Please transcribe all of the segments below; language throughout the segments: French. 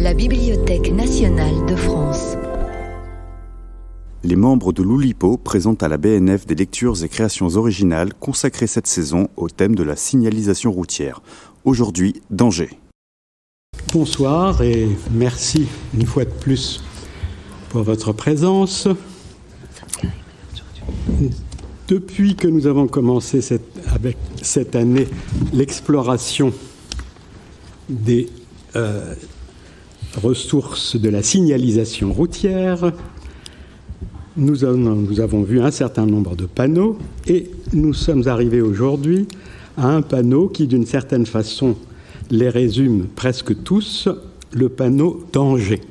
La Bibliothèque nationale de France. Les membres de l'Oulipo présentent à la BNF des lectures et créations originales consacrées cette saison au thème de la signalisation routière. Aujourd'hui, danger. Bonsoir et merci une fois de plus pour votre présence. Depuis que nous avons commencé avec cette année l'exploration des ressources de la signalisation routière, nous avons vu un certain nombre de panneaux et nous sommes arrivés aujourd'hui à un panneau qui, d'une certaine façon, les résume presque tous, le panneau danger.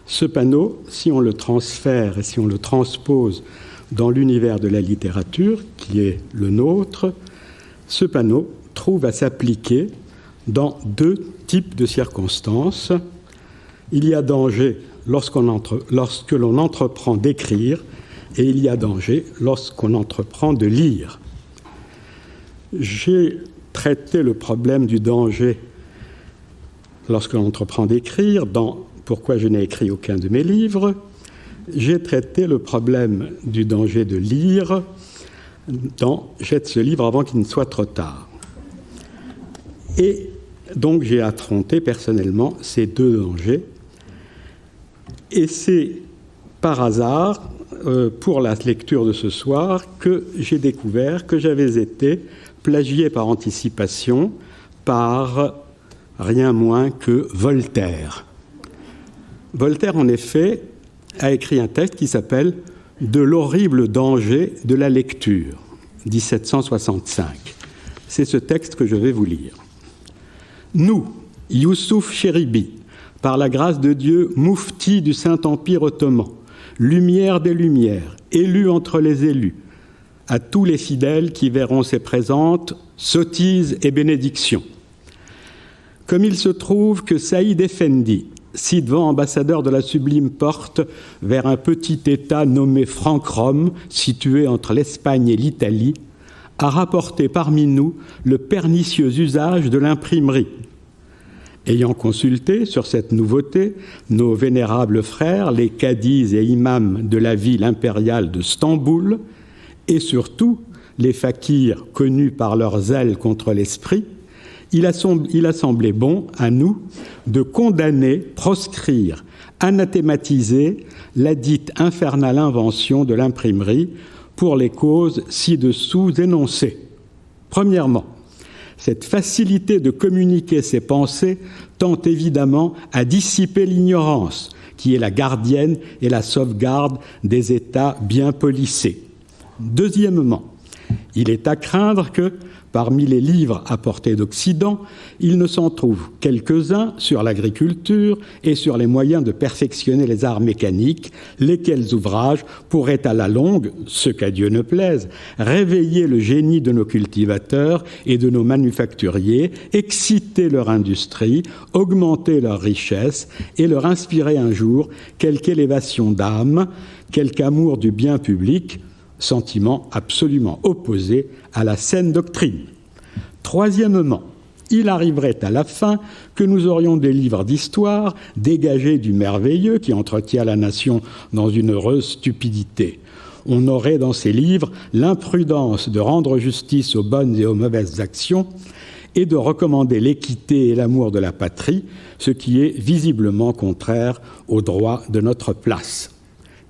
Ce panneau, si on le transfère et si on le transpose dans l'univers de la littérature, qui est le nôtre, ce panneau trouve à s'appliquer dans deux types de circonstances. Il y a danger lorsque l'on entreprend d'écrire et il y a danger lorsqu'on entreprend de lire. J'ai traité le problème du danger lorsque l'on entreprend d'écrire dans « Pourquoi je n'ai écrit aucun de mes livres ». J'ai traité le problème du danger de lire dans « Jette ce livre avant qu'il ne soit trop tard ». Et donc j'ai affronté personnellement ces deux dangers. Et c'est par hasard, pour la lecture de ce soir, que j'ai découvert que j'avais été plagié par anticipation par rien moins que Voltaire. Voltaire, en effet, a écrit un texte qui s'appelle « De l'horrible danger de la lecture », 1765. C'est ce texte que je vais vous lire. « Nous, Youssouf Chéribi, par la grâce de Dieu, moufti du Saint-Empire ottoman, lumière des lumières, élu entre les élus, à tous les fidèles qui verront ses présentes, sottises et bénédictions. Comme il se trouve que Saïd Effendi, ci-devant ambassadeur de la sublime porte vers un petit État nommé Franc-Rome, situé entre l'Espagne et l'Italie, a rapporté parmi nous le pernicieux usage de l'imprimerie. Ayant consulté sur cette nouveauté nos vénérables frères, les cadis et imams de la ville impériale de Stamboul, et surtout les fakirs connus par leur zèle contre l'esprit, il a semblé bon à nous de condamner, proscrire, anathématiser la dite infernale invention de l'imprimerie pour les causes ci-dessous énoncées. Premièrement, cette facilité de communiquer ses pensées tend évidemment à dissiper l'ignorance, qui est la gardienne et la sauvegarde des États bien polissés. Deuxièmement, il est à craindre que, parmi les livres apportés d'Occident, il ne s'en trouve quelques-uns sur l'agriculture et sur les moyens de perfectionner les arts mécaniques, lesquels ouvrages pourraient à la longue, ce qu'à Dieu ne plaise, réveiller le génie de nos cultivateurs et de nos manufacturiers, exciter leur industrie, augmenter leur richesse et leur inspirer un jour quelque élévation d'âme, quelque amour du bien public, sentiment absolument opposé à la saine doctrine. Troisièmement, il arriverait à la fin que nous aurions des livres d'histoire dégagés du merveilleux qui entretient la nation dans une heureuse stupidité. On aurait dans ces livres l'imprudence de rendre justice aux bonnes et aux mauvaises actions et de recommander l'équité et l'amour de la patrie, ce qui est visiblement contraire aux droits de notre place.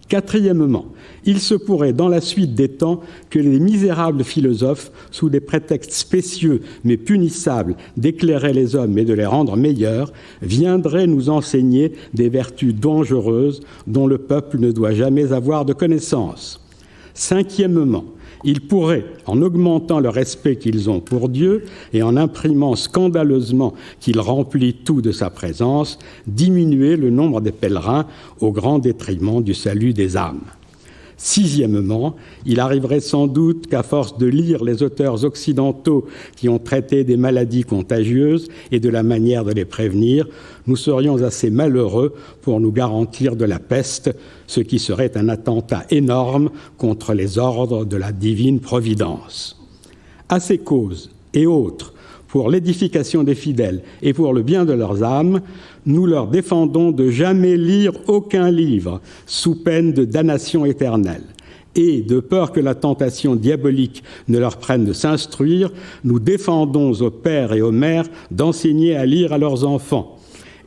Quatrièmement, il se pourrait dans la suite des temps que les misérables philosophes, sous des prétextes spécieux mais punissables d'éclairer les hommes et de les rendre meilleurs, viendraient nous enseigner des vertus dangereuses dont le peuple ne doit jamais avoir de connaissance. Cinquièmement, ils pourraient, en augmentant le respect qu'ils ont pour Dieu et en imprimant scandaleusement qu'il remplit tout de sa présence, diminuer le nombre des pèlerins au grand détriment du salut des âmes. Sixièmement, il arriverait sans doute qu'à force de lire les auteurs occidentaux qui ont traité des maladies contagieuses et de la manière de les prévenir, nous serions assez malheureux pour nous garantir de la peste, ce qui serait un attentat énorme contre les ordres de la divine providence. À ces causes et autres, pour l'édification des fidèles et pour le bien de leurs âmes, nous leur défendons de jamais lire aucun livre sous peine de damnation éternelle. Et, de peur que la tentation diabolique ne leur prenne de s'instruire, nous défendons aux pères et aux mères d'enseigner à lire à leurs enfants.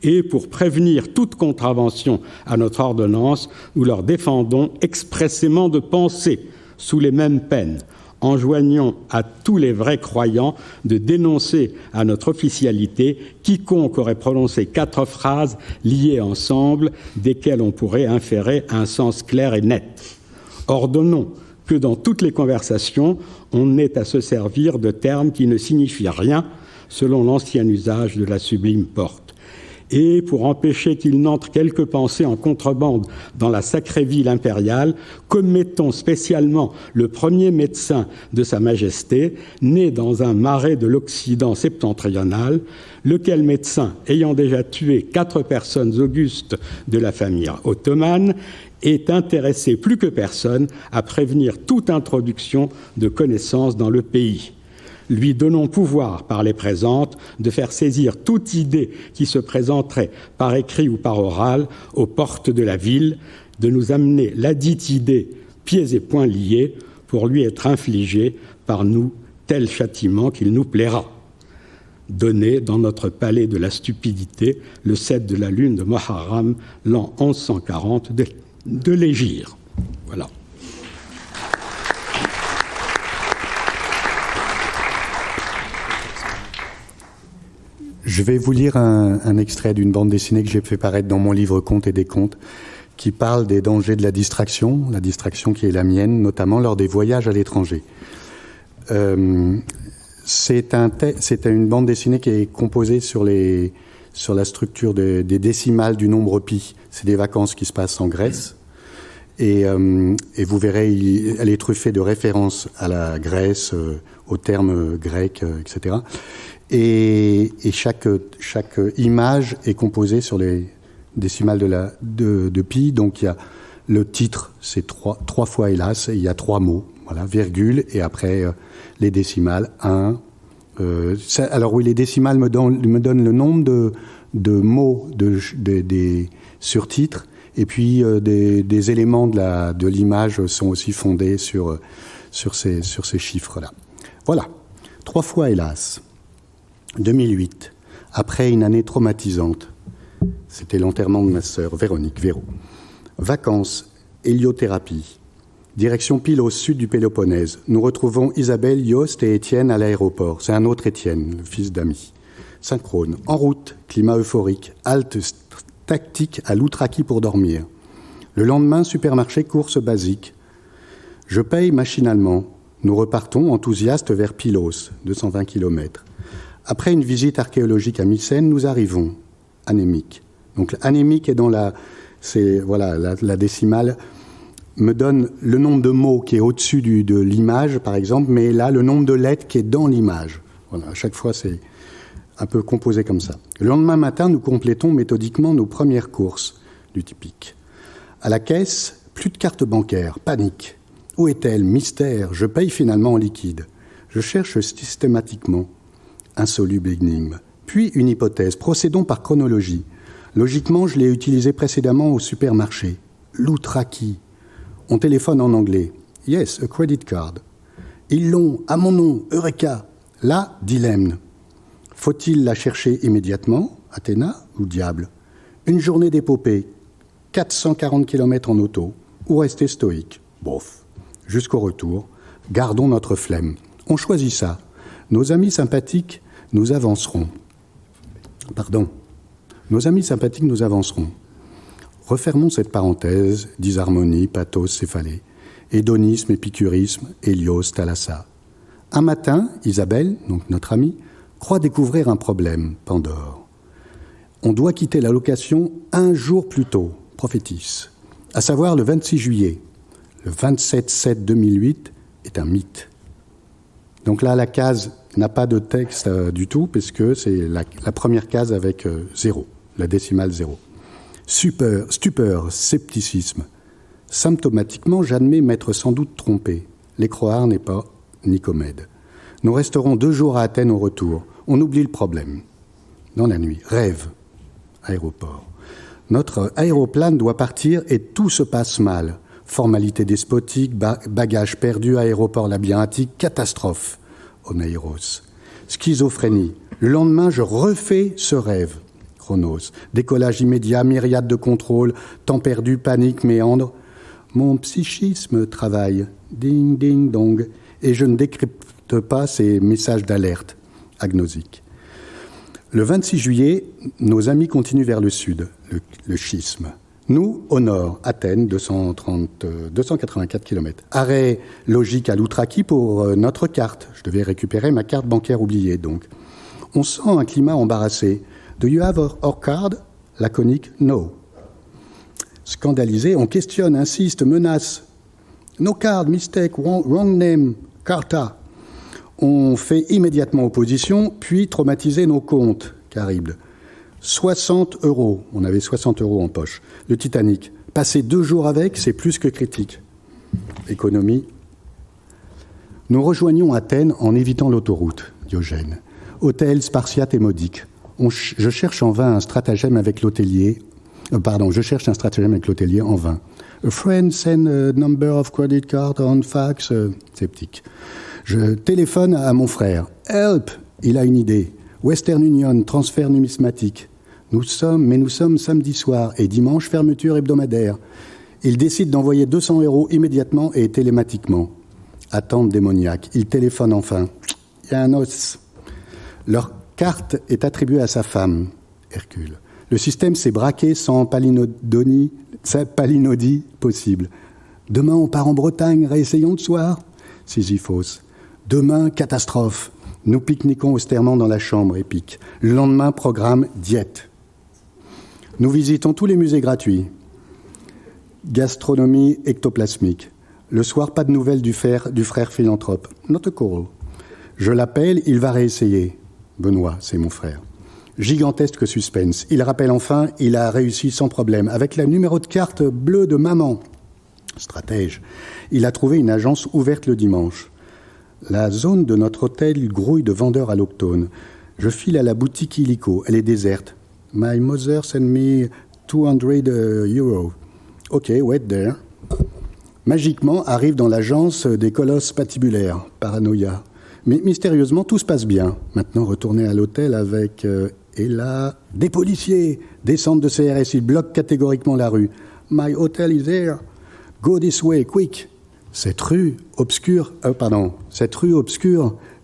Et pour prévenir toute contravention à notre ordonnance, nous leur défendons expressément de penser, sous les mêmes peines, enjoignons à tous les vrais croyants de dénoncer à notre officialité quiconque aurait prononcé 4 phrases liées ensemble, desquelles on pourrait inférer un sens clair et net. Ordonnons que dans toutes les conversations, on ait à se servir de termes qui ne signifient rien selon l'ancien usage de la sublime porte. Et pour empêcher qu'il n'entre quelque pensée en contrebande dans la sacrée ville impériale, commettons spécialement le premier médecin de Sa Majesté, né dans un marais de l'Occident septentrional, lequel médecin, ayant déjà tué 4 personnes augustes de la famille ottomane, est intéressé plus que personne à prévenir toute introduction de connaissances dans le pays. Lui donnons pouvoir, par les présentes, de faire saisir toute idée qui se présenterait par écrit ou par oral aux portes de la ville, de nous amener ladite idée, pieds et poings liés, pour lui être infligé par nous tel châtiment qu'il nous plaira. Donné dans notre palais de la stupidité le 7 de la lune de Muharram, l'an 1140 de l'Hégire. Voilà. Je vais vous lire un extrait d'une bande dessinée que j'ai fait paraître dans mon livre Contes et décomptes, qui parle des dangers de la distraction qui est la mienne, notamment lors des voyages à l'étranger. C'est une bande dessinée qui est composée sur la structure des décimales du nombre pi. C'est des vacances qui se passent en Grèce. Et vous verrez, elle est truffée de références à la Grèce, aux termes grecs, etc. Et chaque image est composée sur les décimales de pi. Donc il y a le titre, c'est 3 fois hélas, et il y a 3 mots, voilà, virgule, et après les décimales, 1. Alors oui, les décimales me donnent le nombre de mots des surtitres, et puis des éléments de l'image sont aussi fondés sur ces chiffres-là. Voilà, 3 fois hélas. 2008, après une année traumatisante, c'était l'enterrement de ma sœur, Véronique Véro. Vacances, héliothérapie. Direction pile au sud du Péloponnèse. Nous retrouvons Isabelle, Yost et Étienne à l'aéroport. C'est un autre Étienne, le fils d'ami. Synchrone. En route, climat euphorique. Halte tactique à Loutraki pour dormir. Le lendemain, supermarché, course basique. Je paye machinalement. Nous repartons, enthousiastes, vers Pylos, 220 km. Après une visite archéologique à Mycène, nous arrivons. Anémique. Donc anémique est dans la décimale me donne le nombre de mots qui est au-dessus de l'image, par exemple, mais là, le nombre de lettres qui est dans l'image. Voilà, à chaque fois, c'est un peu composé comme ça. Le lendemain matin, nous complétons méthodiquement nos premières courses du typique. À la caisse, plus de carte bancaire, panique. Où est-elle? Mystère. Je paye finalement en liquide. Je cherche systématiquement. Insoluble énigme. Puis une hypothèse. Procédons par chronologie. Logiquement, je l'ai utilisé précédemment au supermarché. Loutraki. On téléphone en anglais. Yes, a credit card. Ils l'ont, à mon nom, Eureka. Là, dilemme. Faut-il la chercher immédiatement, Athéna ou diable? Une journée d'épopée, 440 km en auto, ou rester stoïque? Bof. Jusqu'au retour, gardons notre flemme. On choisit ça. Nos amis sympathiques nous avanceront. Nos amis sympathiques nous avanceront. Refermons cette parenthèse, disharmonie, pathos, céphalée, hédonisme, épicurisme, Hélios, Thalassa. Un matin, Isabelle, donc notre amie, croit découvrir un problème, Pandore. On doit quitter la location un jour plus tôt, prophétisse, à savoir le 26 juillet. Le 27/7/2008 est un mythe. Donc là, la case n'a pas de texte du tout, puisque c'est la première case avec 0, la décimale 0. Stupeur, scepticisme. Symptomatiquement, j'admets m'être sans doute trompé. L'écroire n'est pas Nicomède. Nous resterons 2 jours à Athènes au retour. On oublie le problème. Dans la nuit, rêve, aéroport. Notre aéroplane doit partir et tout se passe mal. Formalités despotiques, bagages perdus, aéroport labyrinthique, catastrophe. Oneiros. Schizophrénie. Le lendemain, je refais ce rêve. Chronos. Décollage immédiat, myriade de contrôles, temps perdu, panique, méandre. Mon psychisme travaille. Ding, ding, dong. Et je ne décrypte pas ces messages d'alerte agnosiques. Le 26 juillet, nos amis continuent vers le sud, le schisme. Nous, au nord, Athènes, 284 km. Arrêt logique à Loutraki pour notre carte. Je devais récupérer ma carte bancaire oubliée, donc. On sent un climat embarrassé. Do you have our card? Laconique, no. Scandalisé, on questionne, insiste, menace. No card, mistake, wrong name, carta. On fait immédiatement opposition, puis traumatiser nos comptes, Charybde. 60 €. On avait 60 € en poche. Le Titanic. Passer 2 jours avec, c'est plus que critique. Économie. Nous rejoignons Athènes en évitant l'autoroute, Diogène. Hôtel spartiate et modique. Je cherche en vain un stratagème avec l'hôtelier. Je cherche un stratagème avec l'hôtelier en vain. A friend send a number of credit card on fax. Sceptique. Je téléphone à mon frère. Help! Il a une idée. Western Union, transfert numismatique. Nous sommes samedi soir et dimanche, fermeture hebdomadaire. Il décide d'envoyer 200 € immédiatement et télématiquement. Attente démoniaque. Il téléphone enfin. Il y a un os. Leur carte est attribuée à sa femme, Hercule. Le système s'est braqué sans palinodie possible. Demain, on part en Bretagne, réessayons le soir. Sisyphos. Demain, catastrophe. Nous pique-niquons austèrement dans la chambre épique. Le lendemain, programme diète. Nous visitons tous les musées gratuits. Gastronomie ectoplasmique. Le soir, pas de nouvelles du frère philanthrope. Not a call. Je l'appelle, il va réessayer. Benoît, c'est mon frère. Gigantesque suspense. Il rappelle enfin, il a réussi sans problème. Avec le numéro de carte bleu de maman. Stratège. Il a trouvé une agence ouverte le dimanche. La zone de notre hôtel grouille de vendeurs allochtones. Je file à la boutique illico. Elle est déserte. My mother sent me 200 €. OK, wait there. Magiquement arrivent dans l'agence des colosses patibulaires. Paranoïa. Mais mystérieusement, tout se passe bien. Maintenant, retourner à l'hôtel avec... et là, des policiers descendent de CRS. Ils bloquent catégoriquement la rue. My hotel is there. Go this way, quick. Cette rue obscure,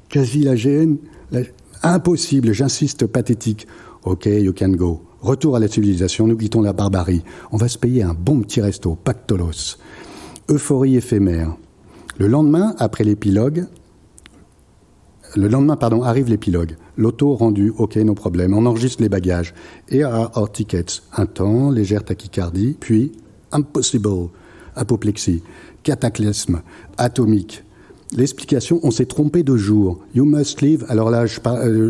quasi la GN, impossible, j'insiste, pathétique. OK, you can go. Retour à la civilisation, nous quittons la barbarie. On va se payer un bon petit resto, Pactolos. Euphorie éphémère. Le lendemain, arrive l'épilogue. L'auto rendu, OK, nos problèmes. On enregistre les bagages. Et our tickets. Un temps, légère tachycardie, puis impossible, apoplexie, cataclysme, atomique. L'explication, on s'est trompé de jour. You must leave, alors là,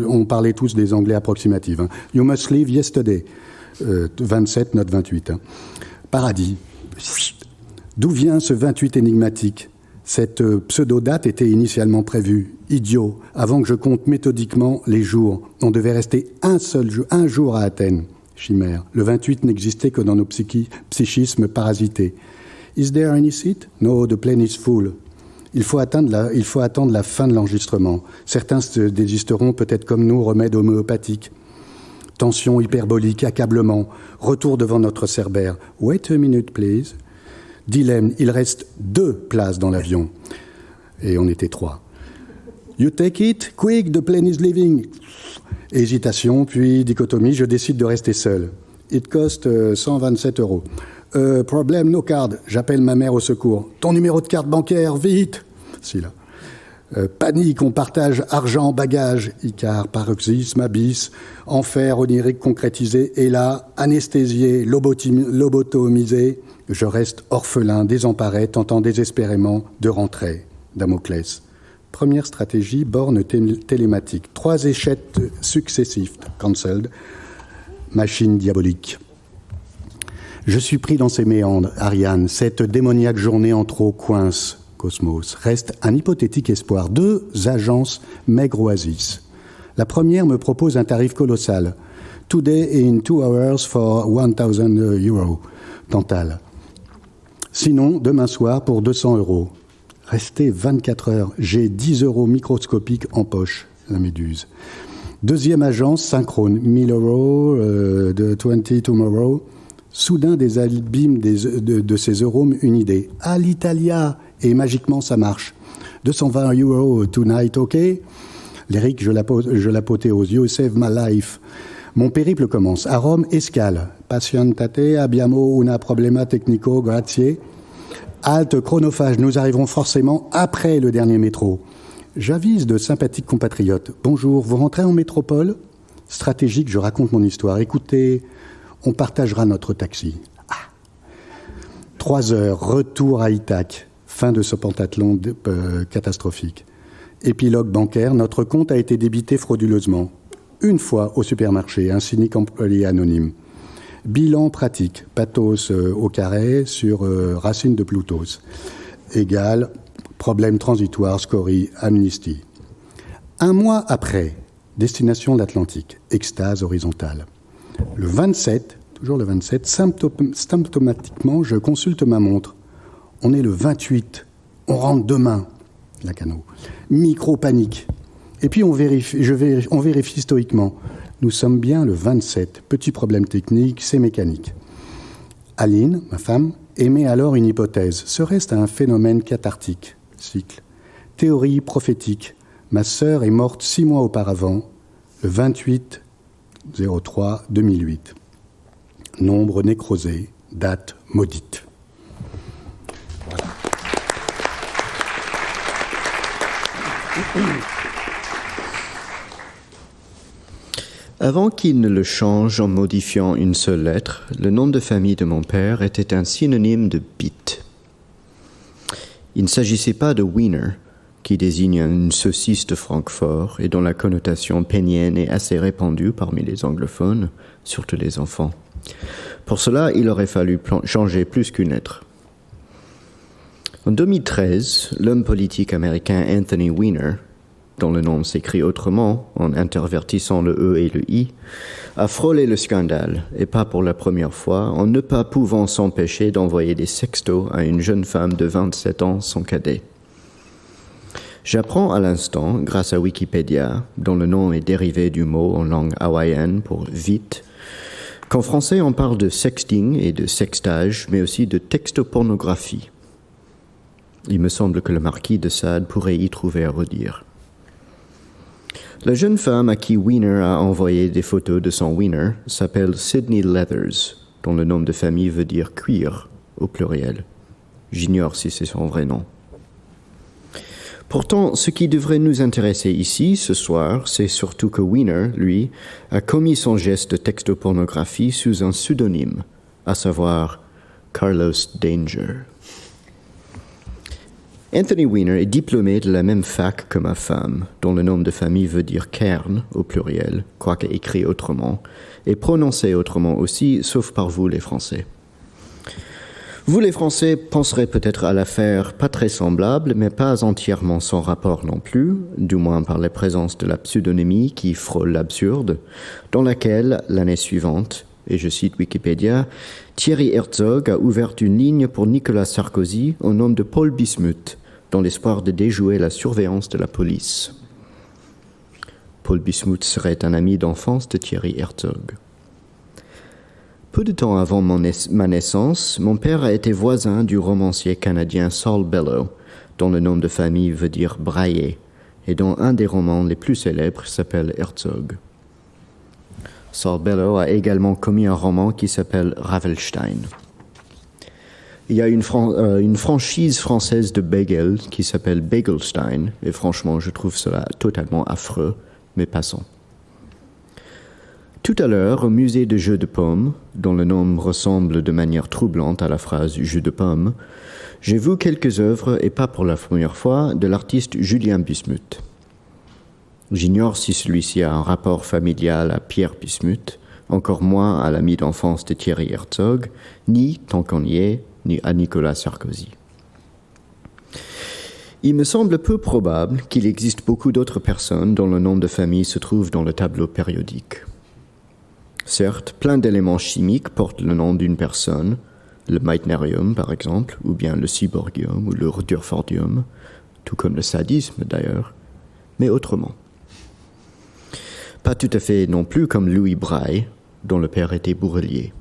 on parlait tous des anglais approximatifs. Hein. You must leave yesterday. 27, note 28. Hein. Paradis. D'où vient ce 28 énigmatique ? Cette pseudo-date était initialement prévue. Idiot. Avant que je compte méthodiquement les jours, on devait rester un jour à Athènes. Chimère. Le 28 n'existait que dans nos psychismes parasités. Is there any seat? No, the plane is full. Il faut attendre la fin de l'enregistrement. Certains se désisteront peut-être comme nous, remède homéopathique. Tension hyperbolique, accablement, retour devant notre Cerbère. Wait a minute, please. Dilemme, il reste 2 places dans l'avion. Et on était 3. You take it, quick, the plane is leaving. Hésitation, puis dichotomie, je décide de rester seul. It cost 127 €. Problème, no card. J'appelle ma mère au secours. Ton numéro de carte bancaire, vite. Si là. Panique, on partage argent, bagages. Icare, paroxysme, abysse, enfer onirique concrétisé. Et là, anesthésié, lobotomisé, je reste orphelin, désemparé, tentant désespérément de rentrer. Damoclès. Première stratégie, borne télématique. 3 échecs successifs. Cancelled. Machine diabolique. Je suis pris dans ces méandres, Ariane. Cette démoniaque journée en trop coince, Cosmos. Reste un hypothétique espoir. 2 agences maigre oasis. La première me propose un tarif colossal. Today in 2 hours for 1,000 euros. Tantale. Sinon, demain soir pour 200 euros. Restez 24 heures. J'ai 10 euros microscopiques en poche, la méduse. Deuxième agence, synchrone. 1000 euros, de 20 tomorrow. Soudain, des abîmes de ces euros, une idée. À l'Italia. Et magiquement, ça marche. 220 euros tonight, ok. Lyrique, je l'apothéose. You save my life. Mon périple commence. À Rome, escale. Patientate, abbiamo una problema tecnico, grazie. Halte chronophage, nous arriverons forcément après le dernier métro. J'avise de sympathiques compatriotes. Bonjour, vous rentrez en métropole ? Stratégique, je raconte mon histoire. Écoutez, on partagera notre taxi. 3 heures, retour à Ithaque. Fin de ce pentathlon catastrophique. Épilogue bancaire, notre compte a été débité frauduleusement. Une fois au supermarché, un cynique employé anonyme. Bilan pratique, pathos au carré sur racine de Plutos. Égale, problème transitoire, scorie, amnistie. 1 mois après, destination de l'Atlantique, extase horizontale. Le 27, toujours le 27, symptomatiquement, je consulte ma montre. On est le 28, on rentre demain, Lacanau. Micro-panique. Et puis on vérifie stoïquement. Nous sommes bien le 27. Petit problème technique, c'est mécanique. Aline, ma femme, émet alors une hypothèse. Serait-ce un phénomène cathartique ? Cycle. Théorie prophétique. Ma sœur est morte 6 mois auparavant, le 28/03/2008. Nombre nécrosé, date maudite. Voilà. Avant qu'il ne le change en modifiant une seule lettre, le nom de famille de mon père était un synonyme de bite. Il ne s'agissait pas de wiener, qui désigne une saucisse de Francfort et dont la connotation pénienne est assez répandue parmi les anglophones, surtout les enfants. Pour cela, il aurait fallu changer plus qu'une lettre. En 2013, l'homme politique américain Anthony Weiner, dont le nom s'écrit autrement, en intervertissant le E et le I, a frôlé le scandale, et pas pour la première fois, en ne pas pouvant s'empêcher d'envoyer des sextos à une jeune femme de 27 ans, son cadet. J'apprends à l'instant, grâce à Wikipédia, dont le nom est dérivé du mot en langue hawaïenne pour « vite », qu'en français on parle de sexting et de sextage, mais aussi de textopornographie. Il me semble que le marquis de Sade pourrait y trouver à redire. La jeune femme à qui Weiner a envoyé des photos de son wiener s'appelle Sydney Leathers, dont le nom de famille veut dire cuir au pluriel. J'ignore si c'est son vrai nom. Pourtant, ce qui devrait nous intéresser ici, ce soir, c'est surtout que Weiner, lui, a commis son geste de textopornographie sous un pseudonyme, à savoir Carlos Danger. Anthony Weiner est diplômé de la même fac que ma femme, dont le nom de famille veut dire cairn au pluriel, quoique écrit autrement, et prononcé autrement aussi, sauf par vous les Français. Vous les Français penserez peut-être à l'affaire pas très semblable, mais pas entièrement sans rapport non plus, du moins par la présence de la pseudonymie qui frôle l'absurde, dans laquelle, l'année suivante, et je cite Wikipédia, Thierry Herzog a ouvert une ligne pour Nicolas Sarkozy au nom de Paul Bismuth, dans l'espoir de déjouer la surveillance de la police. Paul Bismuth serait un ami d'enfance de Thierry Herzog. Peu de temps avant ma naissance, mon père a été voisin du romancier canadien Saul Bellow, dont le nom de famille veut dire brailler, et dont un des romans les plus célèbres s'appelle Herzog. Saul Bellow a également commis un roman qui s'appelle Ravelstein. Il y a une franchise française de bagel qui s'appelle Bagelstein, et franchement, je trouve cela totalement affreux, mais passons. Tout à l'heure, au musée de jeux de pommes, dont le nom ressemble de manière troublante à la phrase « jus de pomme », j'ai vu quelques œuvres, et pas pour la première fois, de l'artiste Julien Bismuth. J'ignore si celui-ci a un rapport familial à Pierre Bismuth, encore moins à l'ami d'enfance de Thierry Herzog, ni, tant qu'on y est, ni à Nicolas Sarkozy. Il me semble peu probable qu'il existe beaucoup d'autres personnes dont le nom de famille se trouve dans le tableau périodique. Certes, plein d'éléments chimiques portent le nom d'une personne, le meitnerium par exemple, ou bien le cyborgium ou le rutherfordium, tout comme le sadisme d'ailleurs, mais autrement. Pas tout à fait non plus comme Louis Braille, dont le père était bourrelier.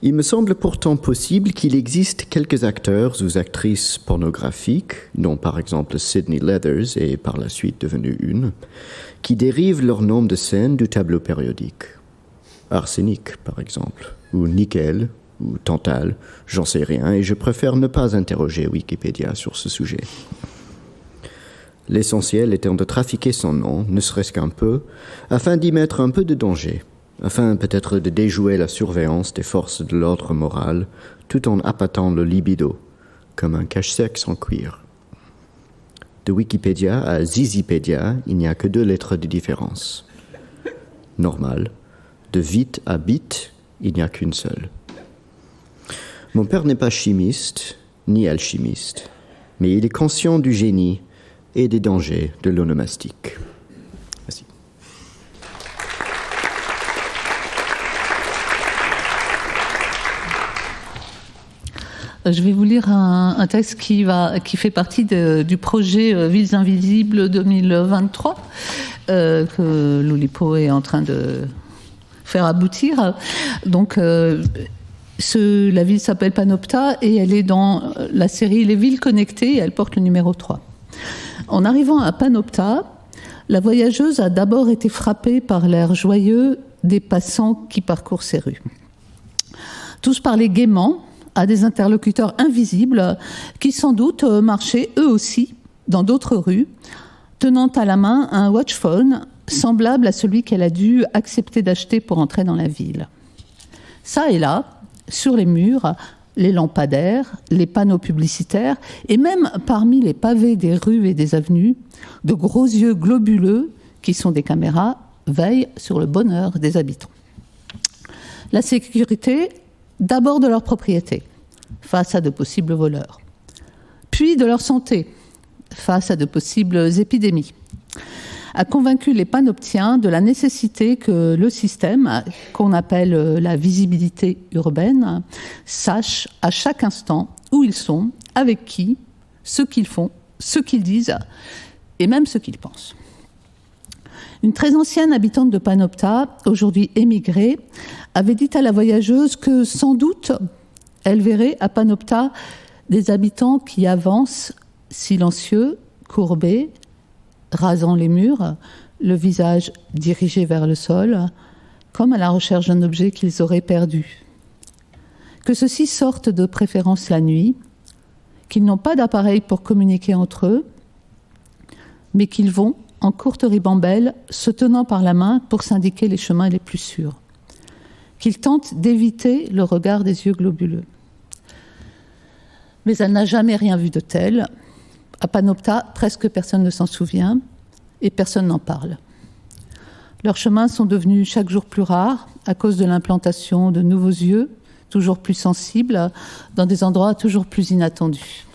Il me semble pourtant possible qu'il existe quelques acteurs ou actrices pornographiques, dont par exemple Sydney Leathers est par la suite devenue une, qui dérivent leur nom de scène du tableau périodique. Arsenic, par exemple, ou nickel, ou tantale, j'en sais rien et je préfère ne pas interroger Wikipédia sur ce sujet. L'essentiel étant de trafiquer son nom, ne serait-ce qu'un peu, afin d'y mettre un peu de danger, afin peut-être de déjouer la surveillance des forces de l'ordre moral, tout en appâtant le libido, comme un cache-sec sans cuir. De Wikipédia à Zizipédia, il n'y a que 2 lettres de différence. Normal. De vite à bit, il n'y a qu'une seule. Mon père n'est pas chimiste, ni alchimiste, mais il est conscient du génie et des dangers de l'onomastique. Merci. Je vais vous lire un texte qui fait partie du projet Villes Invisibles 2023 que l'Oulipo est en train de faire aboutir. Donc, la ville s'appelle Panopta et elle est dans la série Les villes connectées et elle porte le numéro 3. En arrivant à Panopta, la voyageuse a d'abord été frappée par l'air joyeux des passants qui parcourent ces rues. Tous parlaient gaiement à des interlocuteurs invisibles qui sans doute marchaient eux aussi dans d'autres rues, tenant à la main un watchphone semblable à celui qu'elle a dû accepter d'acheter pour entrer dans la ville. Ça et là, sur les murs, les lampadaires, les panneaux publicitaires et même parmi les pavés des rues et des avenues, de gros yeux globuleux, qui sont des caméras, veillent sur le bonheur des habitants. La sécurité, d'abord de leur propriété, face à de possibles voleurs, puis de leur santé, face à de possibles épidémies, a convaincu les panoptiens de la nécessité que le système, qu'on appelle la visibilité urbaine, sache à chaque instant où ils sont, avec qui, ce qu'ils font, ce qu'ils disent et même ce qu'ils pensent. Une très ancienne habitante de Panopta, aujourd'hui émigrée, avait dit à la voyageuse que sans doute elle verrait à Panopta des habitants qui avancent, silencieux, courbés, rasant les murs, le visage dirigé vers le sol, comme à la recherche d'un objet qu'ils auraient perdu. Que ceux-ci sortent de préférence la nuit, qu'ils n'ont pas d'appareil pour communiquer entre eux, mais qu'ils vont, en courte ribambelle, se tenant par la main pour s'indiquer les chemins les plus sûrs. Qu'ils tentent d'éviter le regard des yeux globuleux. Mais elle n'a jamais rien vu de tel. À Panopta, presque personne ne s'en souvient et personne n'en parle. Leurs chemins sont devenus chaque jour plus rares à cause de l'implantation de nouveaux yeux, toujours plus sensibles, dans des endroits toujours plus inattendus.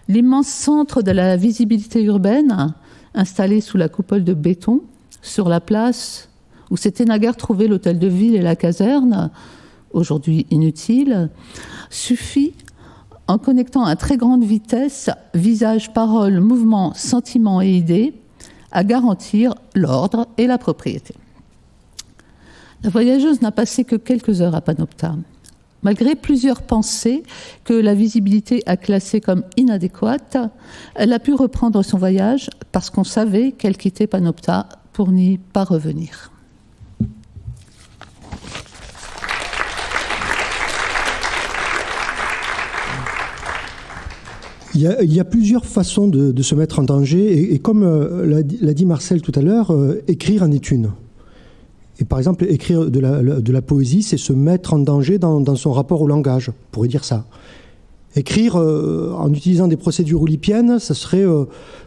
L'immense centre de la visibilité urbaine, installé sous la coupole de béton, sur la place où s'était naguère trouvé l'hôtel de ville et la caserne, aujourd'hui inutile, suffit, en connectant à très grande vitesse visage, paroles, mouvements, sentiments et idées, à garantir l'ordre et la propriété. La voyageuse n'a passé que quelques heures à Panopta. Malgré plusieurs pensées que la visibilité a classées comme inadéquates, elle a pu reprendre son voyage parce qu'on savait qu'elle quittait Panopta pour n'y pas revenir. Il y a plusieurs façons de se mettre en danger et comme l'a dit Marcel tout à l'heure, écrire en est une. Et par exemple, écrire de la poésie, c'est se mettre en danger dans son rapport au langage, on pourrait dire ça. Écrire en utilisant des procédures oulipiennes, ça serait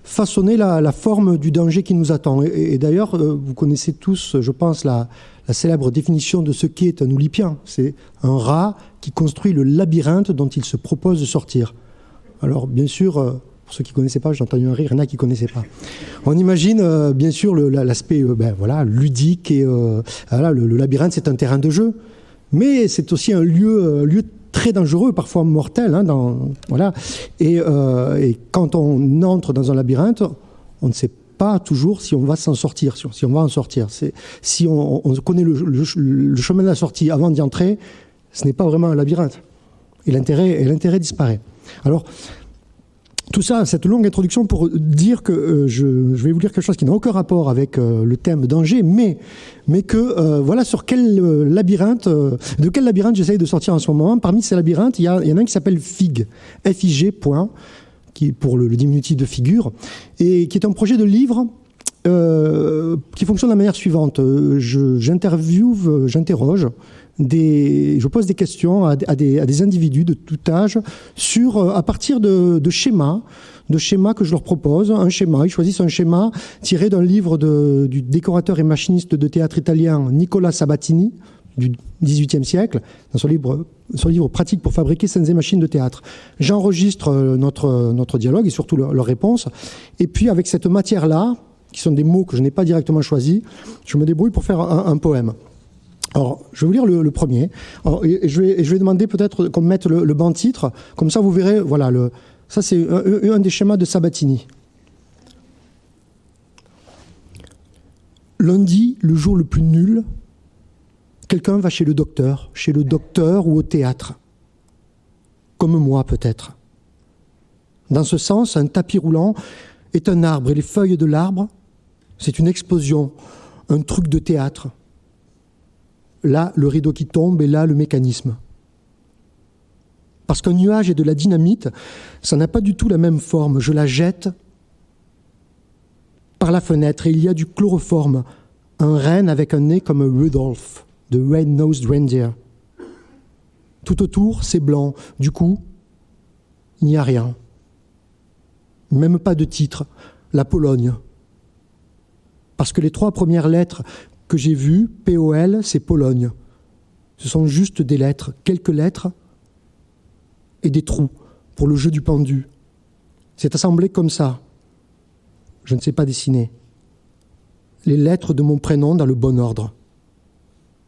façonner la forme du danger qui nous attend. Et d'ailleurs, vous connaissez tous, je pense, la célèbre définition de ce qu'est un oulipien. C'est un rat qui construit le labyrinthe dont il se propose de sortir. Alors, bien sûr, pour ceux qui ne connaissaient pas, j'ai entendu un rire, il y en a qui ne connaissaient pas. On imagine, bien sûr, l'aspect ludique, et voilà, le labyrinthe, c'est un terrain de jeu, mais c'est aussi un lieu très dangereux, parfois mortel. Voilà. Et quand on entre dans un labyrinthe, on ne sait pas toujours si on va s'en sortir, si on va en sortir. Si on connaît le chemin de la sortie avant d'y entrer, ce n'est pas vraiment un labyrinthe. Et l'intérêt disparaît. Alors, tout ça, cette longue introduction pour dire que je vais vous dire quelque chose qui n'a aucun rapport avec le thème danger, mais que voilà sur quel labyrinthe, de quel labyrinthe j'essaye de sortir en ce moment. Parmi ces labyrinthes, il y en a un qui s'appelle FIG, F-I-G, qui pour le diminutif de figure, et qui est un projet de livre qui fonctionne de la manière suivante. J'interroge, je pose des questions à des individus de tout âge à partir de schémas que je leur propose. Un schéma, ils choisissent un schéma tiré d'un livre du décorateur et machiniste de théâtre italien Nicola Sabatini du XVIIIe siècle, dans son livre Pratique pour fabriquer scènes et machines de théâtre. J'enregistre notre dialogue et surtout leurs réponses, et puis avec cette matière-là, qui sont des mots que je n'ai pas directement choisis, je me débrouille pour faire un poème. Alors, je vais vous lire le premier. Alors, et je vais demander peut-être qu'on mette le banc titre. Comme ça, vous verrez, voilà, ça c'est un des schémas de Sabatini. Lundi, le jour le plus nul, quelqu'un va chez le docteur ou au théâtre. Comme moi, peut-être. Dans ce sens, un tapis roulant est un arbre, et les feuilles de l'arbre, c'est une explosion, un truc de théâtre. Là, le rideau qui tombe, et là, le mécanisme. Parce qu'un nuage est de la dynamite, ça n'a pas du tout la même forme. Je la jette par la fenêtre, et il y a du chloroforme, un renne avec un nez comme un Rudolph, de Red-Nosed Reindeer. Tout autour, c'est blanc. Du coup, il n'y a rien. Même pas de titre. La Pologne. Parce que les 3 premières lettres que j'ai vues, POL, c'est Pologne. Ce sont juste des lettres, quelques lettres et des trous pour le jeu du pendu. C'est assemblé comme ça. Je ne sais pas dessiner. Les lettres de mon prénom dans le bon ordre.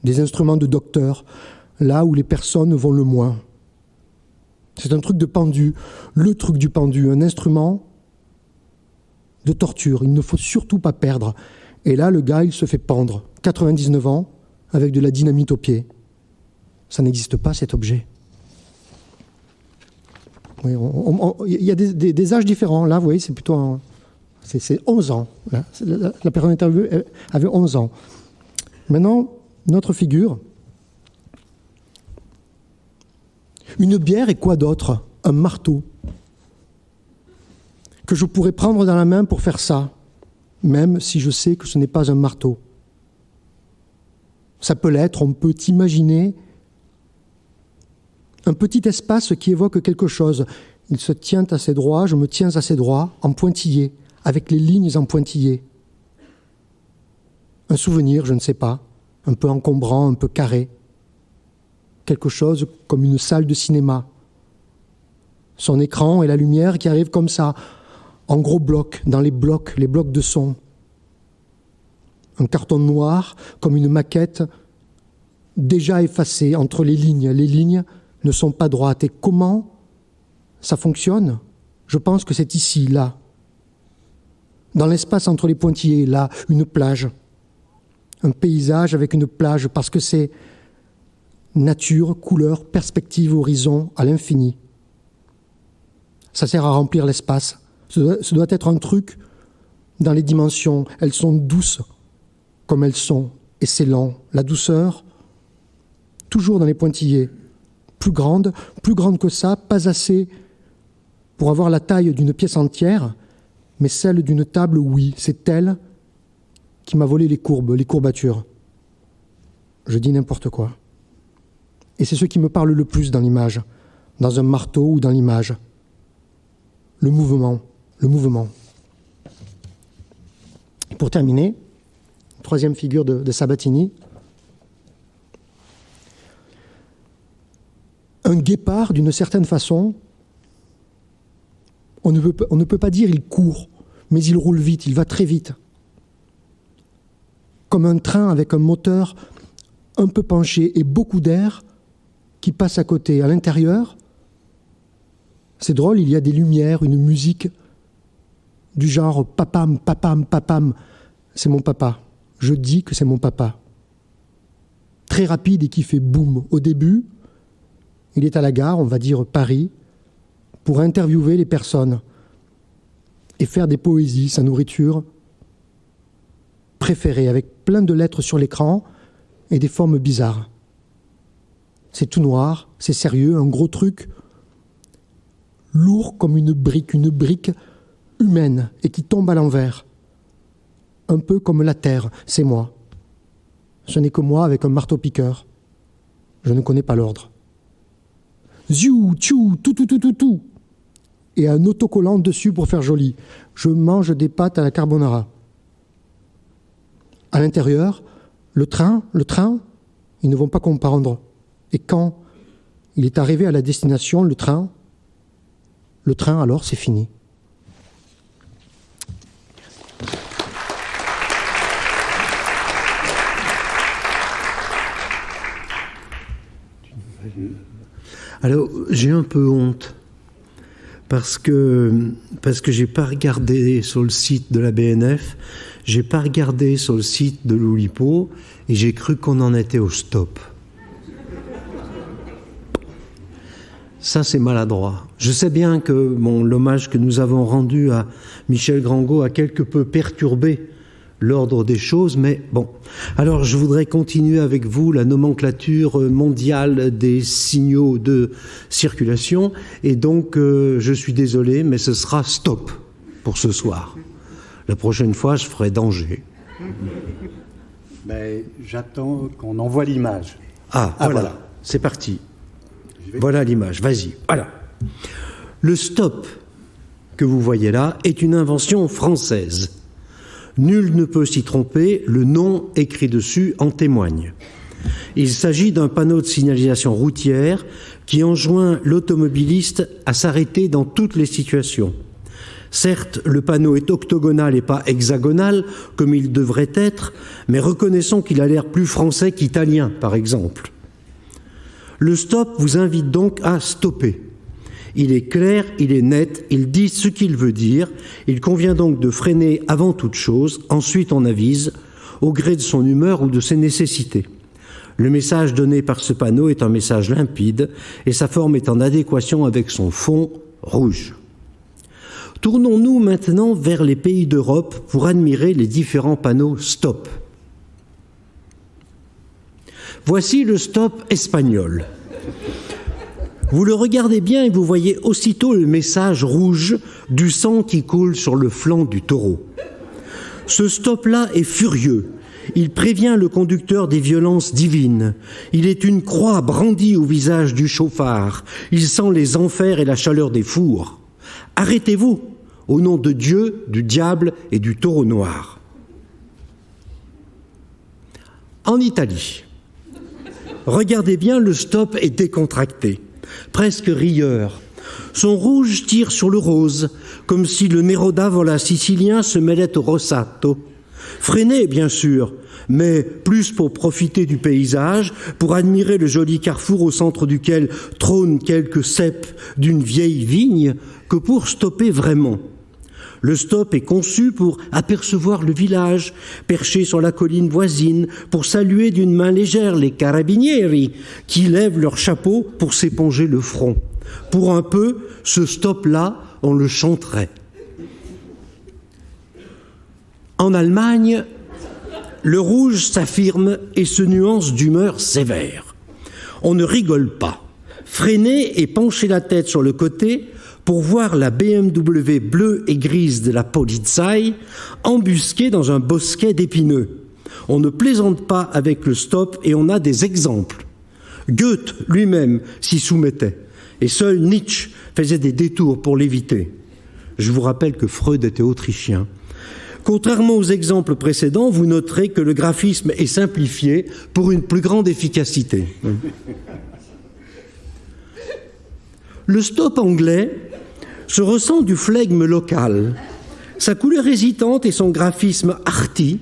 Des instruments de docteur, là où les personnes vont le moins. C'est un truc de pendu, le truc du pendu, un instrument de torture. Il ne faut surtout pas perdre. Et là, le gars, il se fait pendre. 99 ans, avec de la dynamite au pied. Ça n'existe pas, cet objet. Oui, il y a des âges différents. Là, vous voyez, c'est plutôt... C'est 11 ans. Là. La personne interviewée avait 11 ans. Maintenant, notre figure. Une bière et quoi d'autre? Un marteau. Que je pourrais prendre dans la main pour faire ça, même si je sais que ce n'est pas un marteau. Ça peut l'être, on peut imaginer un petit espace qui évoque quelque chose. Il se tient assez droit, je me tiens assez droit, en pointillé, avec les lignes en pointillé. Un souvenir, je ne sais pas, un peu encombrant, un peu carré. Quelque chose comme une salle de cinéma. Son écran et la lumière qui arrivent comme ça, en gros blocs, dans les blocs de son. Un carton noir, comme une maquette, déjà effacée entre les lignes. Les lignes ne sont pas droites. Et comment ça fonctionne? Je pense que c'est ici, là. Dans l'espace entre les pointillés, là, une plage. Un paysage avec une plage, parce que c'est nature, couleur, perspective, horizon, à l'infini. Ça sert à remplir l'espace. Ce doit être un truc dans les dimensions. Elles sont douces comme elles sont, et c'est lent. La douceur, toujours dans les pointillés. Plus grande que ça, pas assez pour avoir la taille d'une pièce entière, mais celle d'une table, oui. C'est elle qui m'a volé les courbatures. Je dis n'importe quoi. Et c'est ce qui me parle le plus dans l'image, dans un marteau ou dans l'image. Le mouvement. Pour terminer, troisième figure de Sabatini. Un guépard, d'une certaine façon, On ne peut pas dire il court, mais il roule vite, il va très vite. Comme un train avec un moteur un peu penché et beaucoup d'air qui passe à côté. À l'intérieur, c'est drôle, il y a des lumières, une musique du genre papam, papam, papam. C'est mon papa. Je dis que c'est mon papa. Très rapide et qui fait boum. Au début, il est à la gare, on va dire Paris, pour interviewer les personnes et faire des poésies, sa nourriture préférée, avec plein de lettres sur l'écran et des formes bizarres. C'est tout noir, c'est sérieux, un gros truc, lourd comme une brique humaine et qui tombe à l'envers. Un peu comme la terre, c'est moi. Ce n'est que moi avec un marteau-piqueur. Je ne connais pas l'ordre. Ziou, tchou, tout. Et un autocollant dessus pour faire joli. Je mange des pâtes à la carbonara. À l'intérieur, le train, ils ne vont pas comprendre. Et quand il est arrivé à la destination, le train, alors, c'est fini. Alors, j'ai un peu honte parce que j'ai pas regardé sur le site de la BNF, j'ai pas regardé sur le site de l'Oulipo et j'ai cru qu'on en était au stop. Ça, c'est maladroit. Je sais bien que l'hommage que nous avons rendu à Michel Grangot a quelque peu perturbé l'ordre des choses, mais bon. Alors, je voudrais continuer avec vous la nomenclature mondiale des signaux de circulation, et donc, je suis désolé, mais ce sera stop pour ce soir. La prochaine fois, je ferai danger. Ben, j'attends qu'on envoie l'image. Voilà. C'est parti. Voilà l'image, vas-y. Voilà. Le stop que vous voyez là est une invention française. Nul ne peut s'y tromper, le nom écrit dessus en témoigne. Il s'agit d'un panneau de signalisation routière qui enjoint l'automobiliste à s'arrêter dans toutes les situations. Certes, le panneau est octogonal et pas hexagonal, comme il devrait être, mais reconnaissons qu'il a l'air plus français qu'italien, par exemple. Le stop vous invite donc à stopper. Il est clair, il est net, il dit ce qu'il veut dire. Il convient donc de freiner avant toute chose, ensuite on avise, au gré de son humeur ou de ses nécessités. Le message donné par ce panneau est un message limpide et sa forme est en adéquation avec son fond rouge. Tournons-nous maintenant vers les pays d'Europe pour admirer les différents panneaux stop. Voici le stop espagnol. Vous le regardez bien et vous voyez aussitôt le message rouge du sang qui coule sur le flanc du taureau. Ce stop-là est furieux. Il prévient le conducteur des violences divines. Il est une croix brandie au visage du chauffard. Il sent les enfers et la chaleur des fours. Arrêtez-vous, au nom de Dieu, du diable et du taureau noir. En Italie, regardez bien, le stop est décontracté, presque rieur. Son rouge tire sur le rose, comme si le Nerodavola sicilien se mêlait au rossato. Freinez, bien sûr, mais plus pour profiter du paysage, pour admirer le joli carrefour au centre duquel trônent quelques ceps d'une vieille vigne, que pour stopper vraiment. Le stop est conçu pour apercevoir le village, perché sur la colline voisine, pour saluer d'une main légère les carabinieri, qui lèvent leur chapeau pour s'éponger le front. Pour un peu, ce stop-là, on le chanterait. En Allemagne, le rouge s'affirme et se nuance d'humeur sévère. On ne rigole pas. Freinez et penchez la tête sur le côté pour voir la BMW bleue et grise de la Polizei embusquée dans un bosquet d'épineux. On ne plaisante pas avec le stop et on a des exemples. Goethe lui-même s'y soumettait et seul Nietzsche faisait des détours pour l'éviter. Je vous rappelle que Freud était autrichien. Contrairement aux exemples précédents, vous noterez que le graphisme est simplifié pour une plus grande efficacité. Le stop anglais se ressent du flegme local. Sa couleur hésitante et son graphisme arty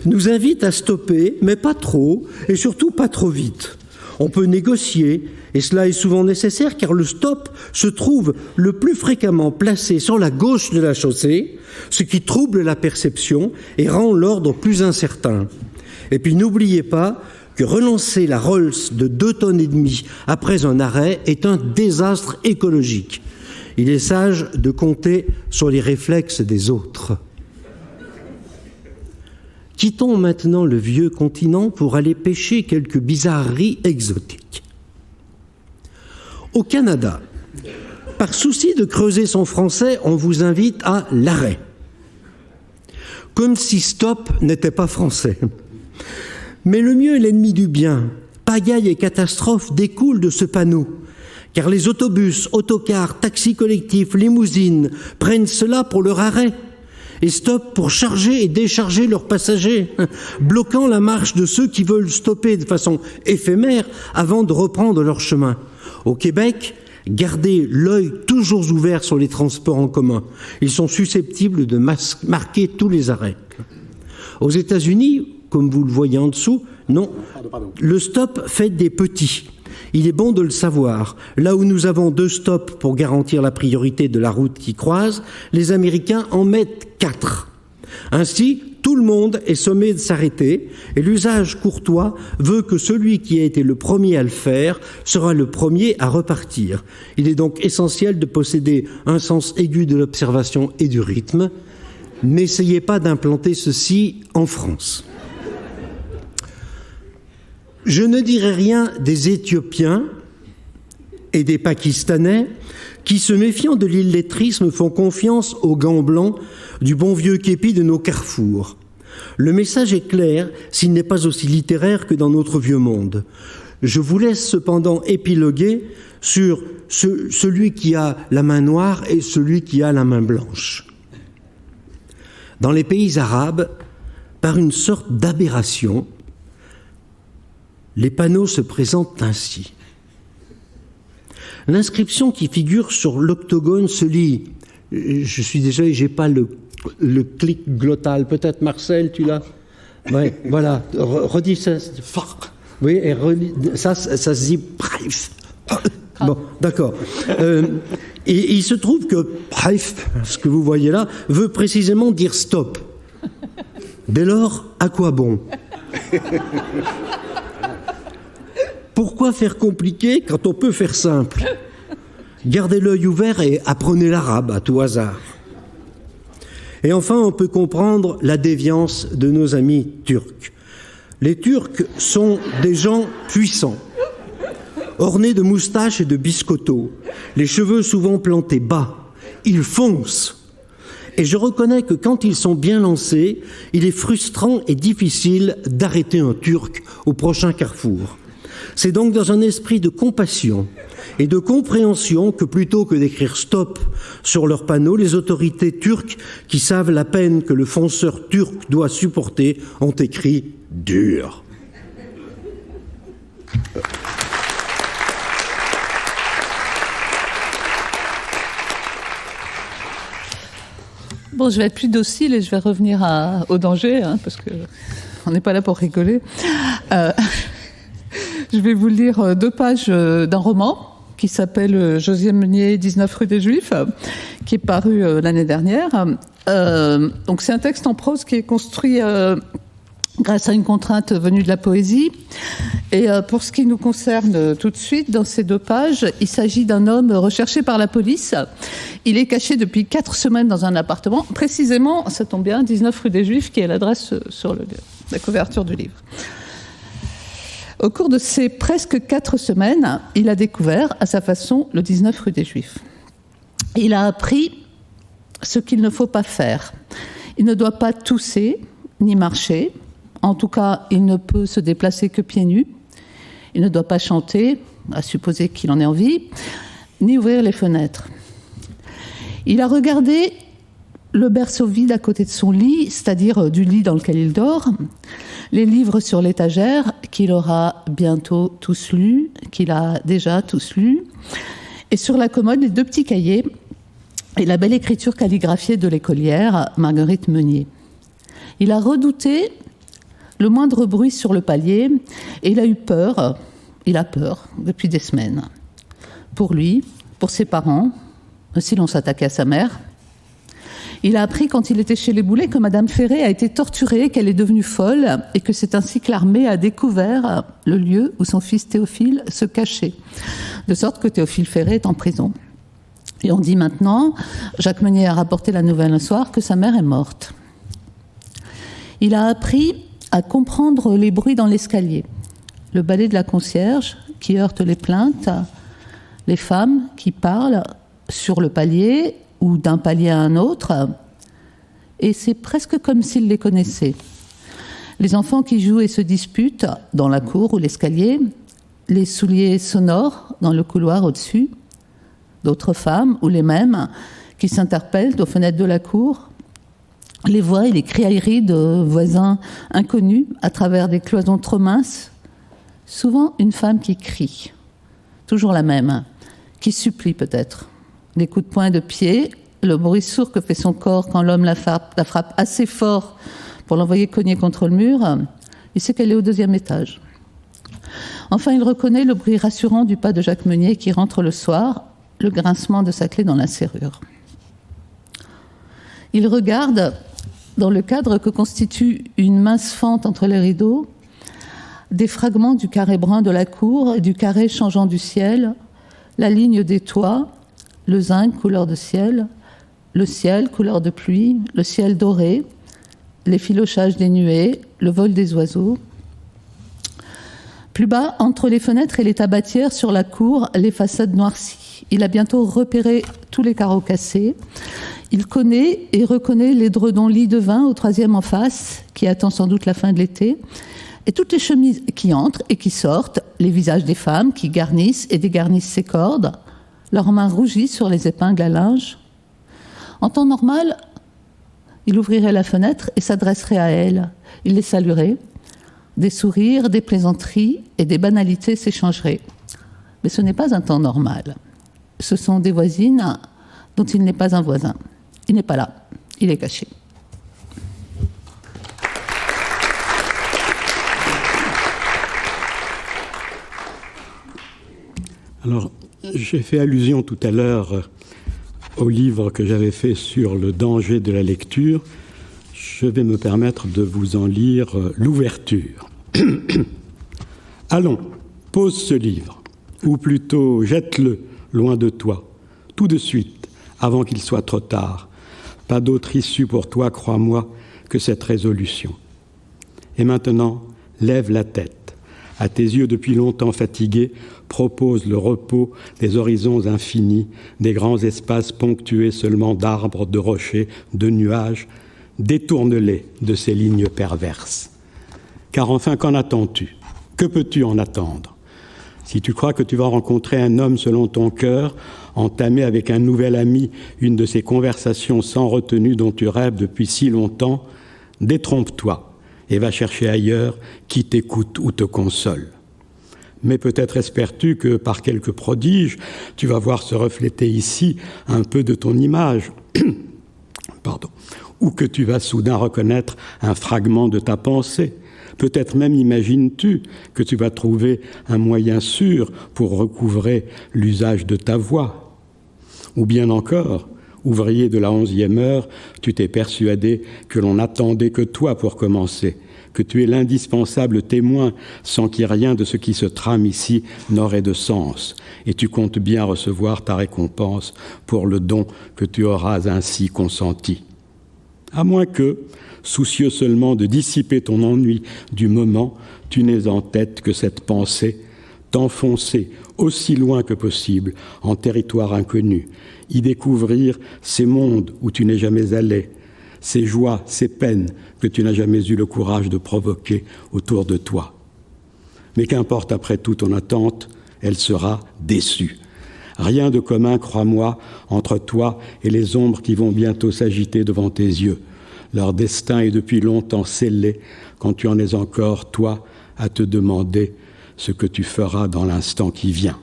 nous invitent à stopper, mais pas trop, et surtout pas trop vite. On peut négocier, et cela est souvent nécessaire car le stop se trouve le plus fréquemment placé sur la gauche de la chaussée, ce qui trouble la perception et rend l'ordre plus incertain. Et puis n'oubliez pas que relancer la Rolls de 2,5 tonnes après un arrêt est un désastre écologique. Il est sage de compter sur les réflexes des autres. Quittons maintenant le vieux continent pour aller pêcher quelques bizarreries exotiques. Au Canada, par souci de creuser son français, on vous invite à l'arrêt. Comme si stop n'était pas français. Mais le mieux est l'ennemi du bien. Pagaille et catastrophe découlent de ce panneau. Car les autobus, autocars, taxis collectifs, limousines prennent cela pour leur arrêt et stop pour charger et décharger leurs passagers, bloquant la marche de ceux qui veulent stopper de façon éphémère avant de reprendre leur chemin. Au Québec, gardez l'œil toujours ouvert sur les transports en commun. Ils sont susceptibles de marquer tous les arrêts. Aux États-Unis, comme vous le voyez en dessous, non, le stop fait des petits. Il est bon de le savoir. Là où nous avons 2 stops pour garantir la priorité de la route qui croise, les Américains en mettent 4. Ainsi, tout le monde est sommé de s'arrêter et l'usage courtois veut que celui qui a été le premier à le faire sera le premier à repartir. Il est donc essentiel de posséder un sens aigu de l'observation et du rythme. N'essayez pas d'implanter ceci en France. Je ne dirai rien des Éthiopiens et des Pakistanais qui, se méfiant de l'illettrisme, font confiance aux gants blancs du bon vieux képi de nos carrefours. Le message est clair, s'il n'est pas aussi littéraire que dans notre vieux monde. Je vous laisse cependant épiloguer sur celui qui a la main noire et celui qui a la main blanche. Dans les pays arabes, par une sorte d'aberration, les panneaux se présentent ainsi. L'inscription qui figure sur l'octogone se lit. Je suis désolé, j'ai pas le clic glottal. Peut-être Marcel, tu l'as? Oui, voilà. Redis ça. Oui, et ça se dit bref. Bon, d'accord. Et il se trouve que bref, ce que vous voyez là, veut précisément dire stop. Dès lors, à quoi bon? Pourquoi faire compliqué quand on peut faire simple? Gardez l'œil ouvert et apprenez l'arabe à tout hasard. Et enfin, on peut comprendre la déviance de nos amis turcs. Les Turcs sont des gens puissants, ornés de moustaches et de biscottos, les cheveux souvent plantés bas. Ils foncent. Et je reconnais que quand ils sont bien lancés, il est frustrant et difficile d'arrêter un Turc au prochain carrefour. C'est donc dans un esprit de compassion et de compréhension que plutôt que d'écrire stop sur leurs panneaux, les autorités turques qui savent la peine que le fonceur turc doit supporter ont écrit dur. Bon, je vais être plus docile et je vais revenir au danger, parce qu'on n'est pas là pour rigoler. Je vais vous lire 2 pages d'un roman qui s'appelle Josiane Meunier, 19 rue des Juifs, qui est paru l'année dernière. Donc c'est un texte en prose qui est construit grâce à une contrainte venue de la poésie. Et pour ce qui nous concerne tout de suite, dans ces 2 pages, il s'agit d'un homme recherché par la police. Il est caché depuis 4 semaines dans un appartement, précisément, ça tombe bien, 19 rue des Juifs, qui est l'adresse sur la couverture du livre. Au cours de ces presque 4 semaines, il a découvert, à sa façon, le 19 rue des Juifs. Il a appris ce qu'il ne faut pas faire. Il ne doit pas tousser, ni marcher. En tout cas, il ne peut se déplacer que pieds nus. Il ne doit pas chanter, à supposer qu'il en ait envie, ni ouvrir les fenêtres. Il a regardé le berceau vide à côté de son lit, c'est-à-dire du lit dans lequel il dort, les livres sur l'étagère qu'il aura bientôt tous lus, qu'il a déjà tous lus, et sur la commode les 2 petits cahiers et la belle écriture calligraphiée de l'écolière Marguerite Meunier. Il a redouté le moindre bruit sur le palier et il a peur depuis des semaines. Pour lui, pour ses parents, si l'on s'attaquait à sa mère. Il a appris quand il était chez les Boulets que Madame Ferré a été torturée, qu'elle est devenue folle et que c'est ainsi que l'armée a découvert le lieu où son fils Théophile se cachait. De sorte que Théophile Ferré est en prison. Et on dit maintenant, Jacques Meunier a rapporté la nouvelle un soir, que sa mère est morte. Il a appris à comprendre les bruits dans l'escalier. Le balai de la concierge qui heurte les plaintes, les femmes qui parlent sur le palier ou d'un palier à un autre, et c'est presque comme s'il les connaissait. Les enfants qui jouent et se disputent dans la cour ou l'escalier, les souliers sonores dans le couloir au-dessus, d'autres femmes ou les mêmes qui s'interpellent aux fenêtres de la cour, les voix et les criailleries de voisins inconnus à travers des cloisons trop minces, souvent une femme qui crie, toujours la même, qui supplie peut-être. Des coups de poing et de pied, le bruit sourd que fait son corps quand l'homme la frappe assez fort pour l'envoyer cogner contre le mur, il sait qu'elle est au 2e étage. Enfin, il reconnaît le bruit rassurant du pas de Jacques Meunier qui rentre le soir, le grincement de sa clé dans la serrure. Il regarde, dans le cadre que constitue une mince fente entre les rideaux, des fragments du carré brun de la cour et du carré changeant du ciel, la ligne des toits, le zinc couleur de ciel, le ciel couleur de pluie, le ciel doré, les filochages des nuées, le vol des oiseaux. Plus bas, entre les fenêtres et les tabatières sur la cour, les façades noircies. Il a bientôt repéré tous les carreaux cassés. Il connaît et reconnaît l'édredon lit de vin au 3e en face, qui attend sans doute la fin de l'été, et toutes les chemises qui entrent et qui sortent, les visages des femmes qui garnissent et dégarnissent ses cordes, leurs mains rougies sur les épingles à linge. En temps normal, il ouvrirait la fenêtre et s'adresserait à elles. Il les saluerait. Des sourires, des plaisanteries et des banalités s'échangeraient. Mais ce n'est pas un temps normal. Ce sont des voisines dont il n'est pas un voisin. Il n'est pas là, il est caché. Alors, j'ai fait allusion tout à l'heure au livre que j'avais fait sur le danger de la lecture. Je vais me permettre de vous en lire l'ouverture. Allons, pose ce livre, ou plutôt jette-le loin de toi, tout de suite, avant qu'il soit trop tard. Pas d'autre issue pour toi, crois-moi, que cette résolution. Et maintenant, lève la tête. À tes yeux depuis longtemps fatigués, propose le repos des horizons infinis, des grands espaces ponctués seulement d'arbres, de rochers, de nuages. Détourne-les de ces lignes perverses. Car enfin, qu'en attends-tu? Que peux-tu en attendre? Si tu crois que tu vas rencontrer un homme selon ton cœur, entamer avec un nouvel ami une de ces conversations sans retenue dont tu rêves depuis si longtemps, détrompe-toi et va chercher ailleurs qui t'écoute ou te console. Mais peut-être espères-tu que, par quelque prodige, tu vas voir se refléter ici un peu de ton image, ou que tu vas soudain reconnaître un fragment de ta pensée. Peut-être même imagines-tu que tu vas trouver un moyen sûr pour recouvrer l'usage de ta voix. Ou bien encore, ouvrier de la 11e heure, tu t'es persuadé que l'on n'attendait que toi pour commencer, que tu es l'indispensable témoin sans qu'il rien de ce qui se trame ici n'aurait de sens, et tu comptes bien recevoir ta récompense pour le don que tu auras ainsi consenti. À moins que, soucieux seulement de dissiper ton ennui du moment, tu n'aies en tête que cette pensée, t'enfoncer aussi loin que possible en territoire inconnu, y découvrir ces mondes où tu n'es jamais allé, ces joies, ces peines que tu n'as jamais eu le courage de provoquer autour de toi. Mais qu'importe après tout ton attente, elle sera déçue. Rien de commun, crois-moi, entre toi et les ombres qui vont bientôt s'agiter devant tes yeux. Leur destin est depuis longtemps scellé quand tu en es encore, toi, à te demander ce que tu feras dans l'instant qui vient.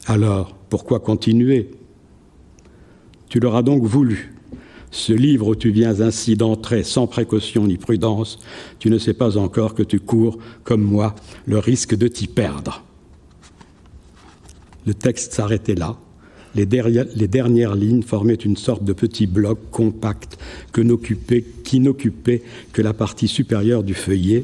Alors, pourquoi continuer? Tu l'auras donc voulu. Ce livre où tu viens ainsi d'entrer sans précaution ni prudence, tu ne sais pas encore que tu cours, comme moi, le risque de t'y perdre. » Le texte s'arrêtait là. Les dernières lignes formaient une sorte de petit bloc compact qui n'occupait que la partie supérieure du feuillet.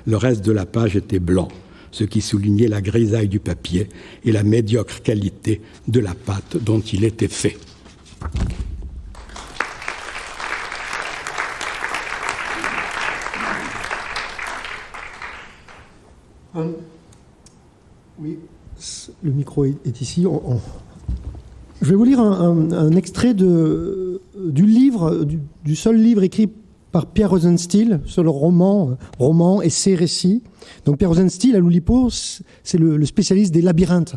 Le reste de la page était blanc, ce qui soulignait la grisaille du papier et la médiocre qualité de la pâte dont il était fait. Oui, le micro est ici. Je vais vous lire un extrait du livre, du seul livre écrit par Pierre Rosenstiel sur le roman, essai, récit. Donc Pierre Rosenstiel, à l'Oulipo, c'est le spécialiste des labyrinthes.